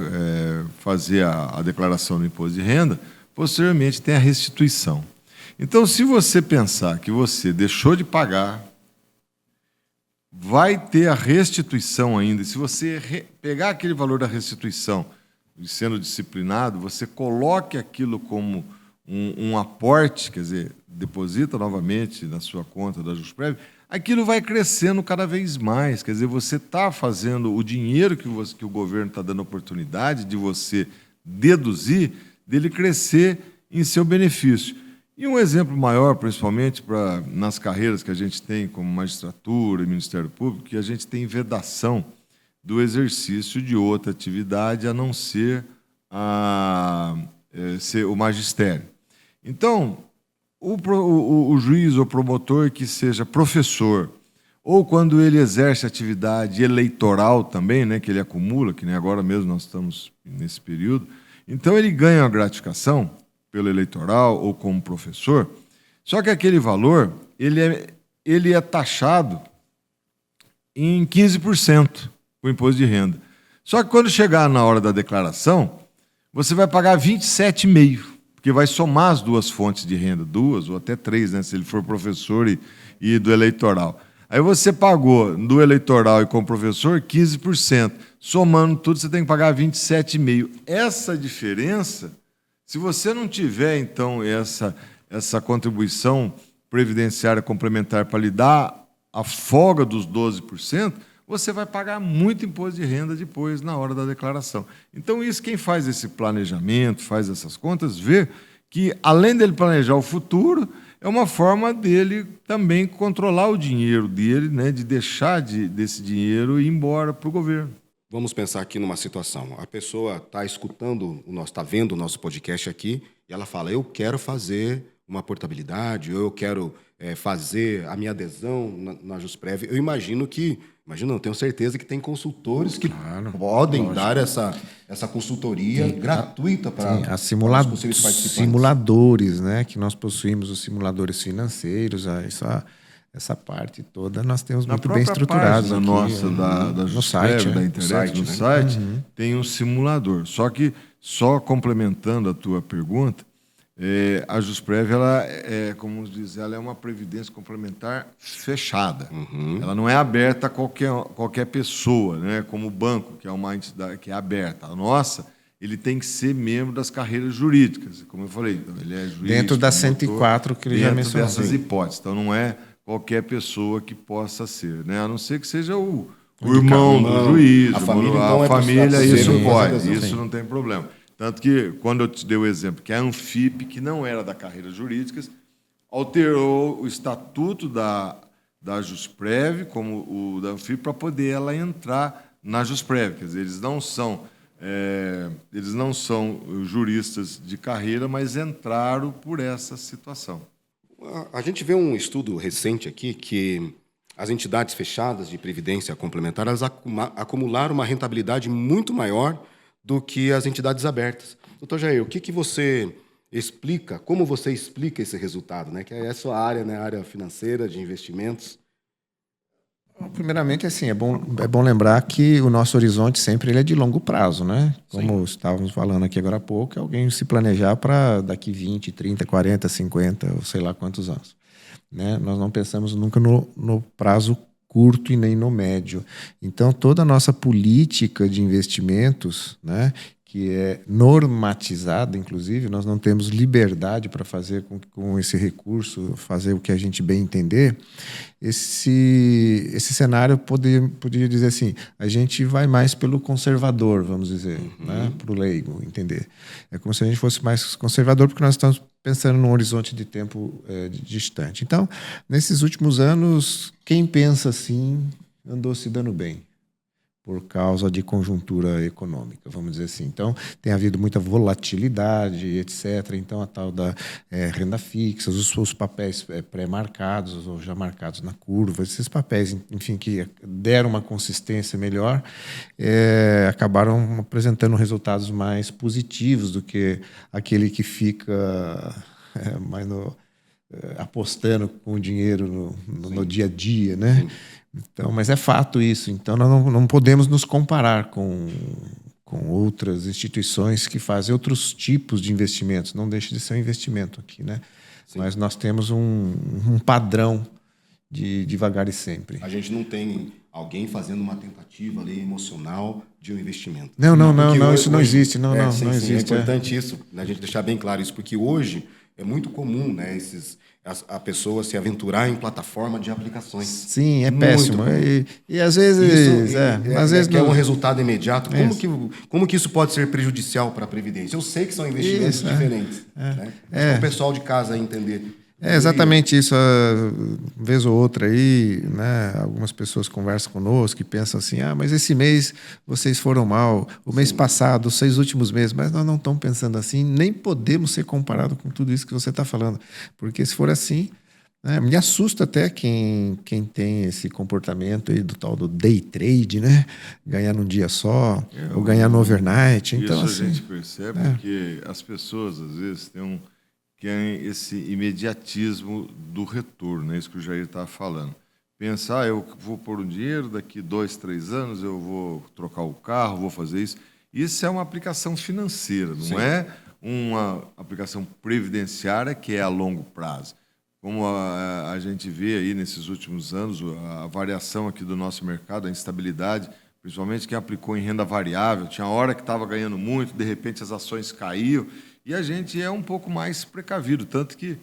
fazer a declaração do imposto de renda, posteriormente tem a restituição. Então, se você pensar que você deixou de pagar, vai ter a restituição ainda. E se você pegar aquele valor da restituição, sendo disciplinado, você coloque aquilo como um aporte, quer dizer, deposita novamente na sua conta da Jusprev, aquilo vai crescendo cada vez mais. Quer dizer, você está fazendo o dinheiro que o governo está dando oportunidade de você deduzir, dele crescer em seu benefício. E um exemplo maior, principalmente nas carreiras que a gente tem, como magistratura e Ministério Público, que a gente tem vedação do exercício de outra atividade a não ser o magistério. Então, o juiz ou promotor que seja professor, ou quando ele exerce atividade eleitoral também, né, que ele acumula, que nem agora mesmo nós estamos nesse período, então ele ganha uma gratificação pelo eleitoral ou como professor, só que aquele valor ele é taxado em 15%, o imposto de renda. Só que quando chegar na hora da declaração, você vai pagar 27,5%, porque vai somar as duas fontes de renda, duas ou até três, né, se ele for professor e do eleitoral. Aí você pagou do eleitoral e como professor 15%. Somando tudo, você tem que pagar 27,5%. Essa diferença, se você não tiver, então, essa contribuição previdenciária complementar para lhe dar a folga dos 12%, você vai pagar muito imposto de renda depois, na hora da declaração. Então, isso, quem faz esse planejamento, faz essas contas, vê que, além dele planejar o futuro, é uma forma dele também controlar o dinheiro dele, né, de deixar desse dinheiro ir embora para o governo. Vamos pensar aqui numa situação. A pessoa está escutando, está vendo o nosso podcast aqui, e ela fala, eu quero fazer uma portabilidade, ou eu quero fazer a minha adesão na Jusprev. Eu tenho certeza que tem consultores que podem dar essa consultoria gratuita para os possíveis participantes. Simuladores, né, que nós possuímos, os simuladores financeiros, essa parte toda nós temos muito bem estruturados aqui. Nossa, da no site, da internet, no site, tem um simulador. Só complementando a tua pergunta, a Jusprev, ela como diz, ela é uma previdência complementar fechada. Ela não é aberta a qualquer pessoa, né? Como o banco, que é uma entidade que é aberta. A nossa, ele tem que ser membro das carreiras jurídicas, como eu falei. Então, ele é juiz, dentro das 104 que ele já mencionou. Dentro dessas hipóteses. Então, não é qualquer pessoa que possa ser, né? A não ser que seja o irmão do juiz, a família, isso pode, isso não tem problema. Tanto que, quando eu te dei o exemplo, que a Anfip, que não era da carreiras jurídicas, alterou o estatuto da Jusprev, como o da Anfip, para poder ela entrar na Jusprev. Quer dizer, eles não são juristas de carreira, mas entraram por essa situação. A gente vê um estudo recente aqui que as entidades fechadas de previdência complementar elas acumularam uma rentabilidade muito maior do que as entidades abertas. Doutor Jair, o que você explica, como você explica esse resultado, né? Que é a sua área, né? A área financeira, de investimentos. Primeiramente, assim, é bom lembrar que o nosso horizonte sempre ele é de longo prazo, né? Como estávamos falando aqui agora há pouco, alguém se planejar para daqui 20, 30, 40, 50, ou sei lá quantos anos. né? Nós não pensamos nunca no prazo curto e nem no médio. Então, toda a nossa política de investimentos, né, que é normatizada, inclusive, nós não temos liberdade para fazer com esse recurso, fazer o que a gente bem entender. Esse cenário poderia dizer assim, a gente vai mais pelo conservador, vamos dizer, né, para o leigo entender. É como se a gente fosse mais conservador, porque nós estamos pensando num horizonte de tempo distante. Então, nesses últimos anos, quem pensa assim andou se dando bem por causa de conjuntura econômica, vamos dizer assim. Então, tem havido muita volatilidade, etc. Então, a tal da renda fixa, os papéis pré-marcados ou já marcados na curva, esses papéis, enfim, que deram uma consistência melhor, acabaram apresentando resultados mais positivos do que aquele que fica mais apostando com o dinheiro no dia a dia, né? Então, mas é fato isso. Então, nós não podemos nos comparar com outras instituições que fazem outros tipos de investimentos. Não deixa de ser um investimento aqui, né? Sim. Mas nós temos um padrão de devagar e sempre. A gente não tem alguém fazendo uma tentativa ali emocional de um investimento. Não, isso não existe. Não existe. É importante isso, né, a gente deixar bem claro isso, porque hoje é muito comum, né, a pessoa se aventurar em plataforma de aplicações. Sim, é péssimo. E às vezes... às vezes quer um resultado imediato. Como que isso pode ser prejudicial para a Previdência? Eu sei que são investimentos diferentes. Né? Para o pessoal de casa entender. É exatamente isso. Vez ou outra aí, né, algumas pessoas conversam conosco e pensam assim, mas esse mês vocês foram mal, o mês passado, os 6 últimos meses, mas nós não estamos pensando assim, nem podemos ser comparados com tudo isso que você está falando, porque se for assim, né, me assusta até quem tem esse comportamento aí do tal do day trade, né, ganhar num dia só, ou ganhar no overnight. Então, isso assim, a gente percebe que as pessoas às vezes querem esse imediatismo do retorno, é isso que o Jair estava falando. Pensar, eu vou pôr um dinheiro, daqui 2, 3 anos eu vou trocar o carro, vou fazer isso. Isso é uma aplicação financeira, não é uma aplicação previdenciária que é a longo prazo. Como a gente vê aí nesses últimos anos, a variação aqui do nosso mercado, a instabilidade, principalmente quem aplicou em renda variável, tinha hora que estava ganhando muito, de repente as ações caíam, e a gente é um pouco mais precavido, tanto que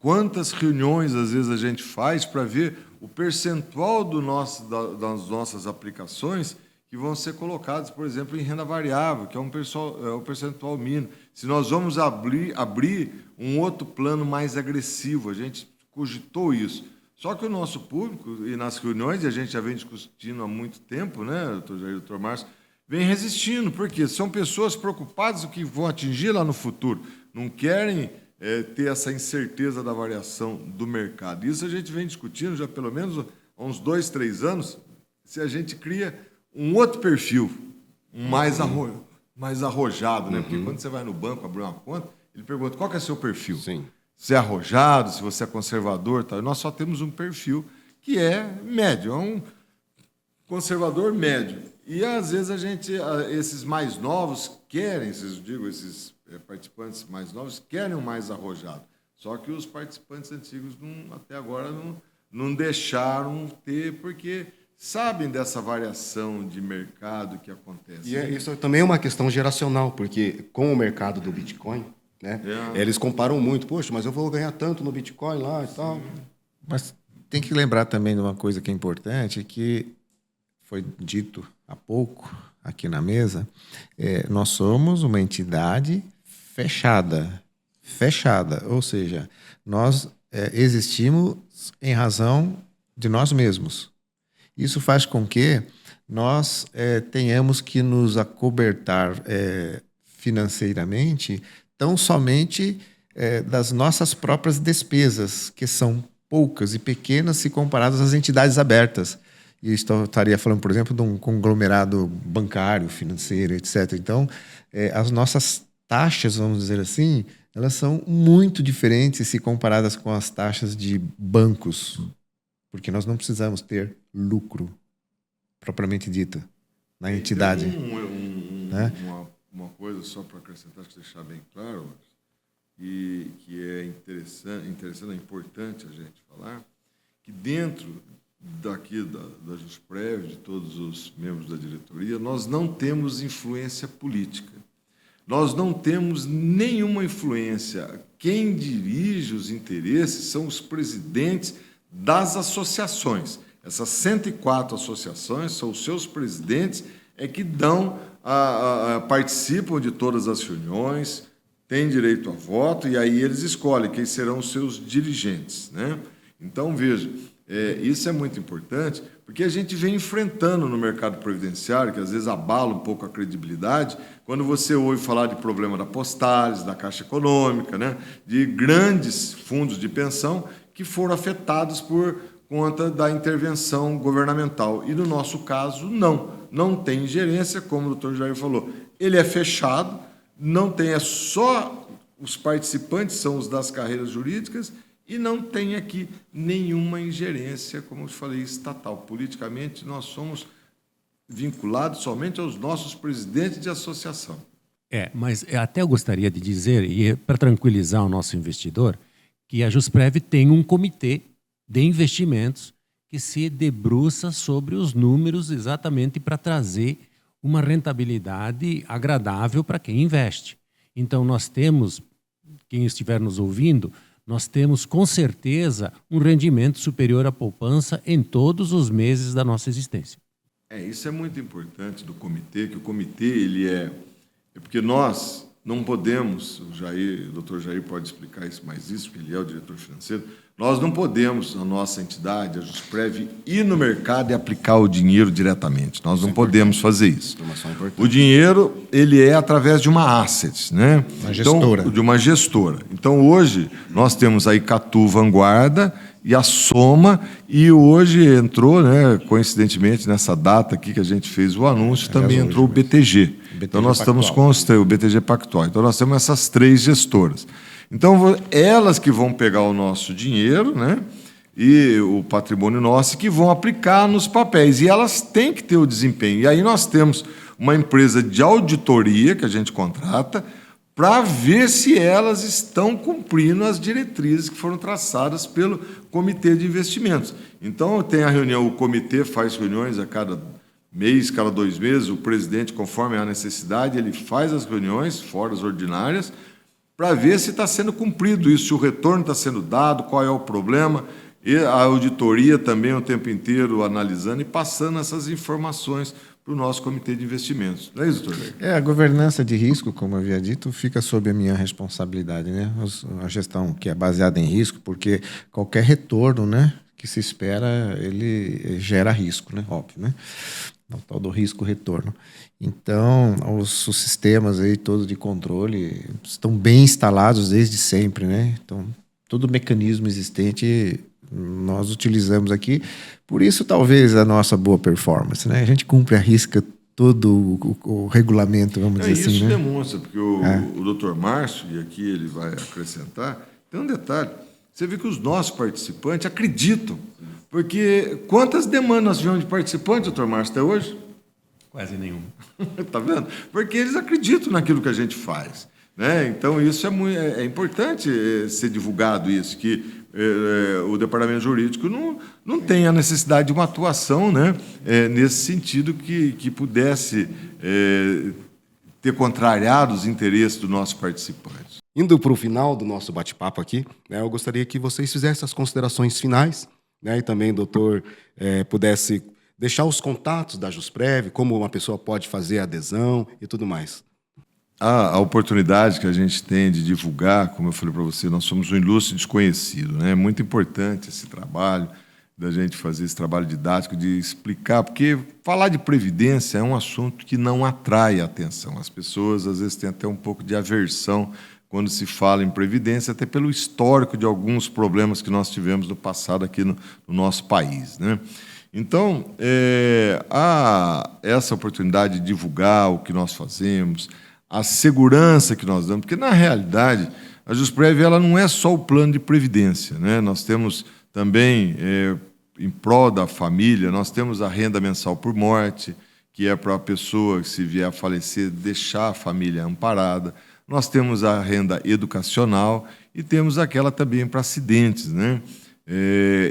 quantas reuniões às vezes a gente faz para ver o percentual das nossas aplicações que vão ser colocadas, por exemplo, em renda variável, que é um percentual mínimo. Se nós vamos abrir um outro plano mais agressivo, a gente cogitou isso. Só que o nosso público, e nas reuniões, e a gente já vem discutindo há muito tempo, né, doutor Jair, doutor Márcio, vem resistindo, porque são pessoas preocupadas com o que vão atingir lá no futuro. Não querem ter essa incerteza da variação do mercado. Isso a gente vem discutindo já pelo menos há uns 2, 3 anos, se a gente cria um outro perfil, mais arrojado, né? Porque quando você vai no banco abrir uma conta, ele pergunta qual que é o seu perfil. Sim. Se é arrojado, se você é conservador, tal. Nós só temos um perfil que é médio, é um conservador médio. E, às vezes, esses mais novos querem, esses participantes mais novos querem um mais arrojado. Só que os participantes antigos, até agora, não deixaram ter, porque sabem dessa variação de mercado que acontece. E isso também é uma questão geracional, porque com o mercado do Bitcoin, né, eles comparam muito. Poxa, mas eu vou ganhar tanto no Bitcoin lá e tal. Mas tem que lembrar também de uma coisa que é importante, que foi dito há pouco aqui na mesa, nós somos uma entidade fechada, ou seja, nós existimos em razão de nós mesmos. Isso faz com que nós tenhamos que nos acobertar financeiramente tão somente das nossas próprias despesas, que são poucas e pequenas se comparadas às entidades abertas. E estaria falando, por exemplo, de um conglomerado bancário, financeiro, etc. Então, as nossas taxas, vamos dizer assim, elas são muito diferentes se comparadas com as taxas de bancos, porque nós não precisamos ter lucro, propriamente dita, na entidade. Tem né? uma coisa, só para acrescentar, deixar bem claro, que é interessante, é importante a gente falar, que dentro daqui da Jusprev, de todos os membros da diretoria, nós não temos influência política. Nós não temos nenhuma influência. Quem dirige os interesses são os presidentes das associações. Essas 104 associações são os seus presidentes que participam de todas as reuniões, têm direito a voto, e aí eles escolhem quem serão os seus dirigentes, né? Então, veja, isso é muito importante, porque a gente vem enfrentando no mercado previdenciário, que às vezes abala um pouco a credibilidade, quando você ouve falar de problema da Postales, da Caixa Econômica, né, de grandes fundos de pensão que foram afetados por conta da intervenção governamental. E no nosso caso, não tem ingerência, como o doutor Jair falou. Ele é fechado, não tem, é só os participantes, são os das carreiras jurídicas, e não tem aqui nenhuma ingerência, como eu falei, estatal. Politicamente, nós somos vinculados somente aos nossos presidentes de associação. Mas até eu gostaria de dizer, e para tranquilizar o nosso investidor, que a Jusprev tem um comitê de investimentos que se debruça sobre os números exatamente para trazer uma rentabilidade agradável para quem investe. Então, nós temos, quem estiver nos ouvindo, nós temos, com certeza, um rendimento superior à poupança em todos os meses da nossa existência. Isso é muito importante do comitê, que o comitê ele é porque nós não podemos, o doutor Jair pode explicar isso mais, porque ele é o diretor financeiro, nós não podemos, a nossa entidade, a Jusprev, ir no mercado e aplicar o dinheiro diretamente. Nós não podemos fazer isso. O dinheiro, ele é através de uma asset, né? Uma gestora. Então, de uma gestora. Então, hoje, nós temos a Icatu Vanguarda e a Soma, e hoje entrou, né, coincidentemente, nessa data aqui que a gente fez o anúncio, também entrou o BTG. Então, nós estamos com o BTG Pactual. Então, nós temos essas 3 gestoras. Então, elas que vão pegar o nosso dinheiro, né, e o patrimônio nosso, que vão aplicar nos papéis. E elas têm que ter o desempenho. E aí nós temos uma empresa de auditoria que a gente contrata para ver se elas estão cumprindo as diretrizes que foram traçadas pelo Comitê de Investimentos. Então, tem a reunião, o comitê faz reuniões a cada mês, cada 2 meses, o presidente, conforme a necessidade, ele faz as reuniões, fora as ordinárias, para ver se está sendo cumprido isso, se o retorno está sendo dado, qual é o problema, e a auditoria também o tempo inteiro analisando e passando essas informações para o nosso Comitê de Investimentos. Não é isso, doutor? A governança de risco, como eu havia dito, fica sob a minha responsabilidade, né? A gestão que é baseada em risco, porque qualquer retorno, né, que se espera, ele gera risco, né? Óbvio, né? O tal do risco-retorno. Então, os sistemas aí todos de controle estão bem instalados desde sempre, né? Então, todo o mecanismo existente nós utilizamos aqui. Por isso, talvez, a nossa boa performance, né? A gente cumpre a risca todo o regulamento, vamos dizer assim, isso, né? Demonstra, porque o doutor Márcio, e aqui ele vai acrescentar, tem um detalhe. Você vê que os nossos participantes acreditam. Porque quantas demandas nós tivemos de participantes, doutor Márcio, até hoje? Quase nenhum. Está vendo? Porque eles acreditam naquilo que a gente faz, né? Então, isso é importante ser divulgado, isso, que o departamento jurídico não tem a necessidade de uma atuação, né, nesse sentido que pudesse ter contrariado os interesses dos nossos participantes. Indo para o final do nosso bate-papo aqui, né, eu gostaria que vocês fizessem as considerações finais, né, e também, doutor, pudesse deixar os contatos da Jusprev, como uma pessoa pode fazer a adesão e tudo mais. A oportunidade que a gente tem de divulgar, como eu falei para você, nós somos um ilustre desconhecido, né? É muito importante esse trabalho, da gente fazer esse trabalho didático, de explicar, porque falar de previdência é um assunto que não atrai a atenção. As pessoas, às vezes, têm até um pouco de aversão quando se fala em previdência, até pelo histórico de alguns problemas que nós tivemos no passado aqui no nosso país, né? Então, essa oportunidade de divulgar o que nós fazemos, a segurança que nós damos, porque, na realidade, a Jusprev ela não é só o plano de previdência, né? Nós temos também, em prol da família, nós temos a renda mensal por morte, que é para a pessoa, se vier a falecer, deixar a família amparada. nós temos a renda educacional e temos aquela também para acidentes, né?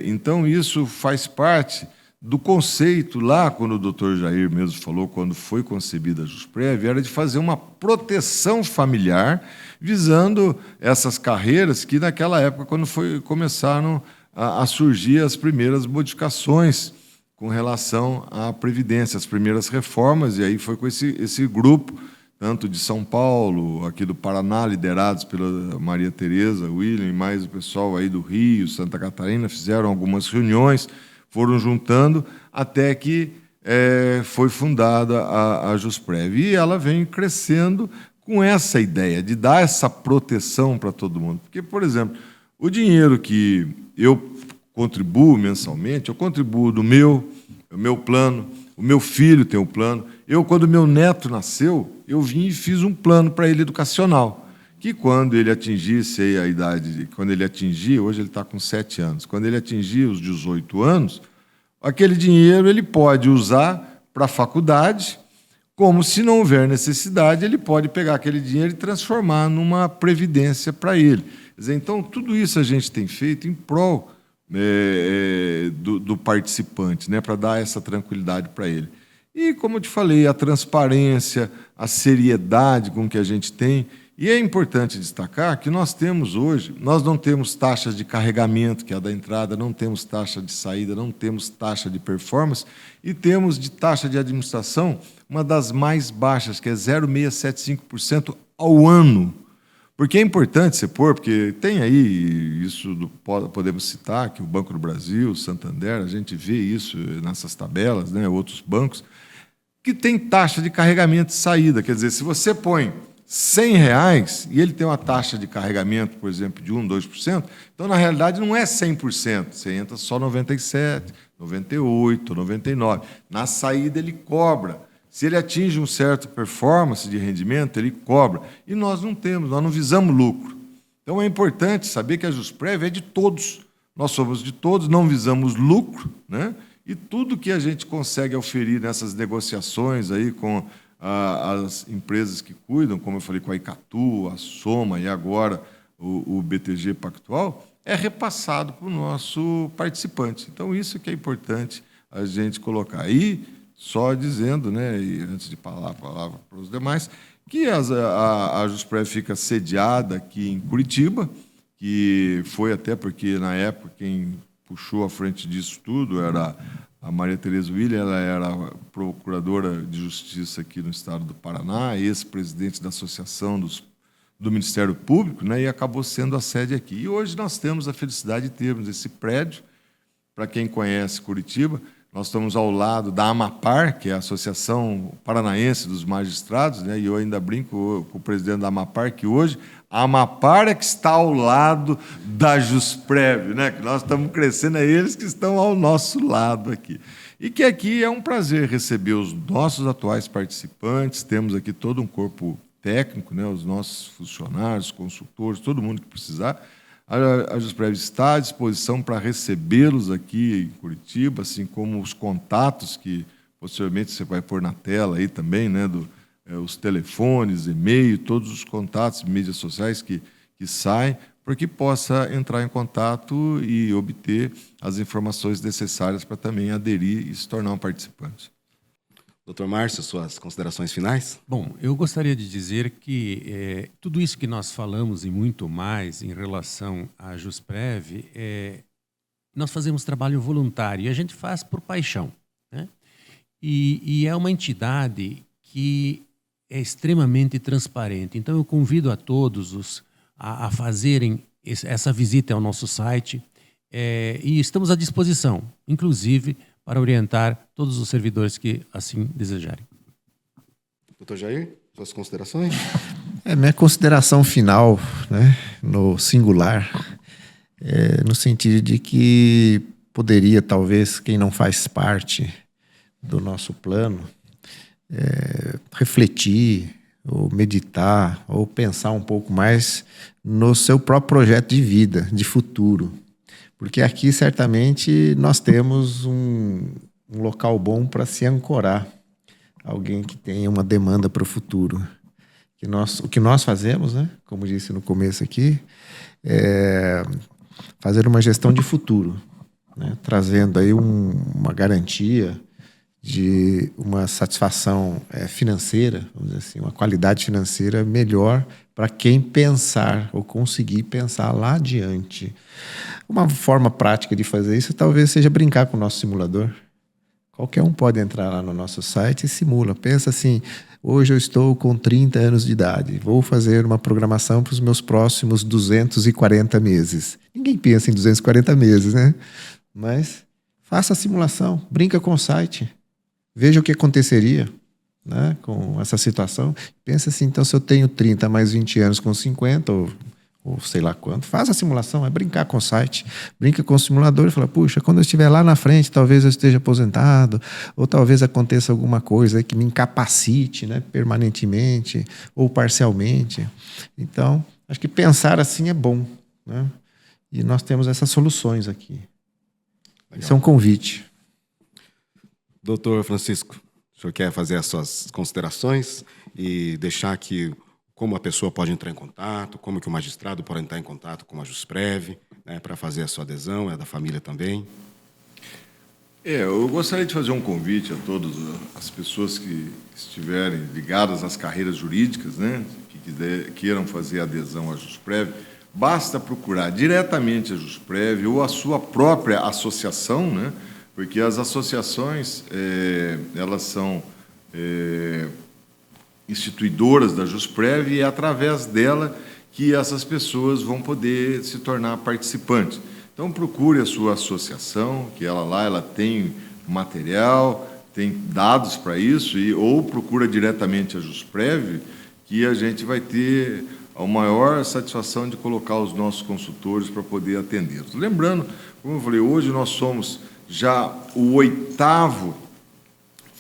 Então, isso faz parte do conceito lá, quando o doutor Jair mesmo falou, quando foi concebida a JusPrev, era de fazer uma proteção familiar, visando essas carreiras que, naquela época, quando começaram a surgir as primeiras modificações com relação à Previdência, as primeiras reformas, e aí foi com esse grupo, tanto de São Paulo, aqui do Paraná, liderados pela Maria Tereza, William, e mais o pessoal aí do Rio, Santa Catarina, fizeram algumas reuniões, foram juntando, até que foi fundada a JusPrev. E ela vem crescendo com essa ideia de dar essa proteção para todo mundo. Porque, por exemplo, o dinheiro que eu contribuo mensalmente, eu contribuo do meu plano, o meu filho tem um plano. Quando meu neto nasceu, eu vim e fiz um plano para ele educacional, que quando ele atingisse aí a idade, hoje ele está com 7 anos, quando ele atingir os 18 anos, aquele dinheiro ele pode usar para a faculdade, como se não houver necessidade, ele pode pegar aquele dinheiro e transformar numa previdência para ele. Quer dizer, então, tudo isso a gente tem feito em prol do participante, né, para dar essa tranquilidade para ele. E, como eu te falei, a transparência, a seriedade com que a gente tem. E é importante destacar que nós não temos taxas de carregamento, que é a da entrada, não temos taxa de saída, não temos taxa de performance, e temos de taxa de administração uma das mais baixas, que é 0,675% ao ano. Porque é importante você pôr, porque tem aí, podemos citar, que o Banco do Brasil, o Santander, a gente vê isso nessas tabelas, né, outros bancos, que tem taxa de carregamento e saída. Quer dizer, se você põe R$100 e ele tem uma taxa de carregamento, por exemplo, de 1%, 2%, então, na realidade, não é 100%. Você entra só 97%, 98%, 99%. Na saída, ele cobra. Se ele atinge um certo performance de rendimento, ele cobra. E nós não visamos lucro. Então, é importante saber que a JusPrev é de todos. Nós somos de todos, não visamos lucro, né? E tudo que a gente consegue oferir nessas negociações aí com as empresas que cuidam, como eu falei, com a Icatu, a Soma e agora o BTG Pactual, é repassado para o nosso participante. Então, isso que é importante a gente colocar. E só dizendo, né, e antes de falar a palavra para os demais, que a JusPrev fica sediada aqui em Curitiba, que foi até porque, na época, quem puxou à frente disso tudo era a Maria Tereza William, ela era procuradora de justiça aqui no estado do Paraná, ex-presidente da Associação do Ministério Público, né, e acabou sendo a sede aqui. E hoje nós temos a felicidade de termos esse prédio. Para quem conhece Curitiba, nós estamos ao lado da AMAPAR, que é a Associação Paranaense dos Magistrados, né, e eu ainda brinco com o presidente da AMAPAR, que hoje a AMAPAR é que está ao lado da JusPrev, né, que nós estamos crescendo, é eles que estão ao nosso lado aqui. E que aqui é um prazer receber os nossos atuais participantes, temos aqui todo um corpo técnico, né, os nossos funcionários, consultores, todo mundo que precisar. A JusPrev está à disposição para recebê-los aqui em Curitiba, assim como os contatos que posteriormente você vai pôr na tela aí também, né, os telefones, e-mail, todos os contatos, mídias sociais que saem, para que possa entrar em contato e obter as informações necessárias para também aderir e se tornar um participante. Dr. Márcio, suas considerações finais? Bom, eu gostaria de dizer que tudo isso que nós falamos e muito mais em relação à JusPrev, nós fazemos trabalho voluntário e a gente faz por paixão, né? E é uma entidade que é extremamente transparente. Então, eu convido a todos a fazerem essa visita ao nosso site e estamos à disposição, inclusive, para orientar todos os servidores que assim desejarem. Dr. Jair, suas considerações? Minha consideração final, né, no singular, no sentido de que poderia, talvez, quem não faz parte do nosso plano, refletir, ou meditar, ou pensar um pouco mais no seu próprio projeto de vida, de futuro. Porque aqui, certamente, nós temos um local bom para se ancorar. Alguém que tenha uma demanda para o futuro. o que nós fazemos, né? Como disse no começo aqui, é fazer uma gestão de futuro, né? Trazendo aí uma garantia de uma satisfação financeira, vamos dizer assim, uma qualidade financeira melhor para quem pensar ou conseguir pensar lá adiante. Uma forma prática de fazer isso talvez seja brincar com o nosso simulador. Qualquer um pode entrar lá no nosso site e simula. Pensa assim, hoje eu estou com 30 anos de idade, vou fazer uma programação para os meus próximos 240 meses. Ninguém pensa em 240 meses, né? Mas faça a simulação, brinca com o site. Veja o que aconteceria, né, com essa situação. Pensa assim, então se eu tenho 30 mais 20 anos com 50, ou sei lá quanto, faz a simulação, é brincar com o site, brinca com o simulador e fala, puxa, quando eu estiver lá na frente, talvez eu esteja aposentado, ou talvez aconteça alguma coisa aí que me incapacite, né, permanentemente ou parcialmente. Então, acho que pensar assim é bom, né? E nós temos essas soluções aqui. Legal. Isso é um convite. Doutor Francisco, o senhor quer fazer as suas considerações e deixar aqui como a pessoa pode entrar em contato, como que o magistrado pode entrar em contato com a JustPrev, né, para fazer a sua adesão, é da família também? Eu gostaria de fazer um convite a todas as pessoas que estiverem ligadas às carreiras jurídicas, né, que queiram fazer adesão à JustPrev. Basta procurar diretamente a JustPrev ou a sua própria associação, né, porque as associações, elas são instituidoras da JustPrev e é através dela que essas pessoas vão poder se tornar participantes. Então, procure a sua associação, que ela tem material, tem dados para isso, ou procura diretamente a JustPrev, que a gente vai ter a maior satisfação de colocar os nossos consultores para poder atendê-los. Lembrando, como eu falei, hoje nós somos já o 8º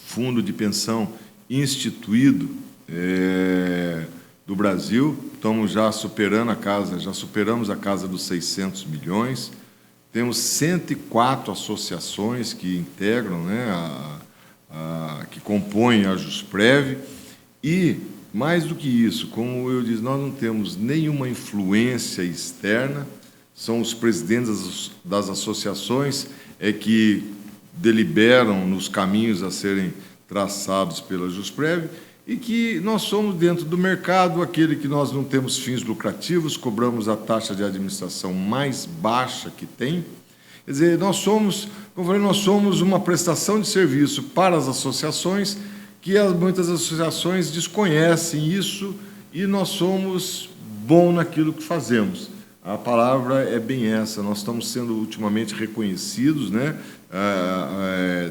fundo de pensão instituído do Brasil. Estamos já superamos a casa dos 600 milhões. Temos 104 associações que integram, né, que compõem a JustPrev. E, mais do que isso, como eu disse, nós não temos nenhuma influência externa, são os presidentes das associações que deliberam nos caminhos a serem traçados pela JustPrev e que nós somos, dentro do mercado, aquele que nós não temos fins lucrativos, cobramos a taxa de administração mais baixa que tem. Quer dizer, nós somos, como eu falei, nós somos uma prestação de serviço para as associações, que muitas associações desconhecem isso, e nós somos bons naquilo que fazemos. A palavra é bem essa. Nós estamos sendo ultimamente reconhecidos, né,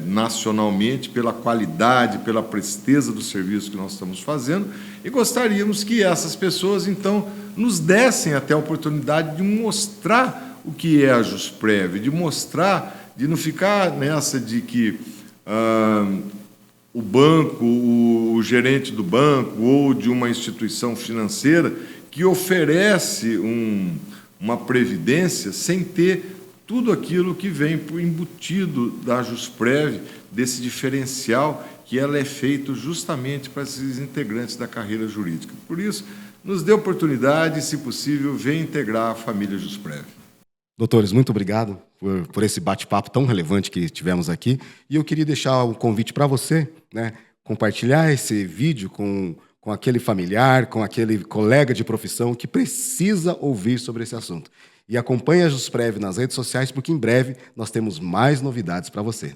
nacionalmente pela qualidade, pela presteza do serviço que nós estamos fazendo, e gostaríamos que essas pessoas, então, nos dessem até a oportunidade de mostrar o que é a JustPrev, de mostrar, de não ficar nessa de que o banco, o gerente do banco ou de uma instituição financeira que oferece uma previdência sem ter tudo aquilo que vem por embutido da JustPrev, desse diferencial que ela é feito justamente para esses integrantes da carreira jurídica. Por isso, nos dê oportunidade, se possível, venha integrar a família JustPrev. Doutores, muito obrigado por esse bate-papo tão relevante que tivemos aqui. E eu queria deixar um convite para você, né, compartilhar esse vídeo com aquele familiar, com aquele colega de profissão que precisa ouvir sobre esse assunto. E acompanhe a JustPrev nas redes sociais, porque em breve nós temos mais novidades para você.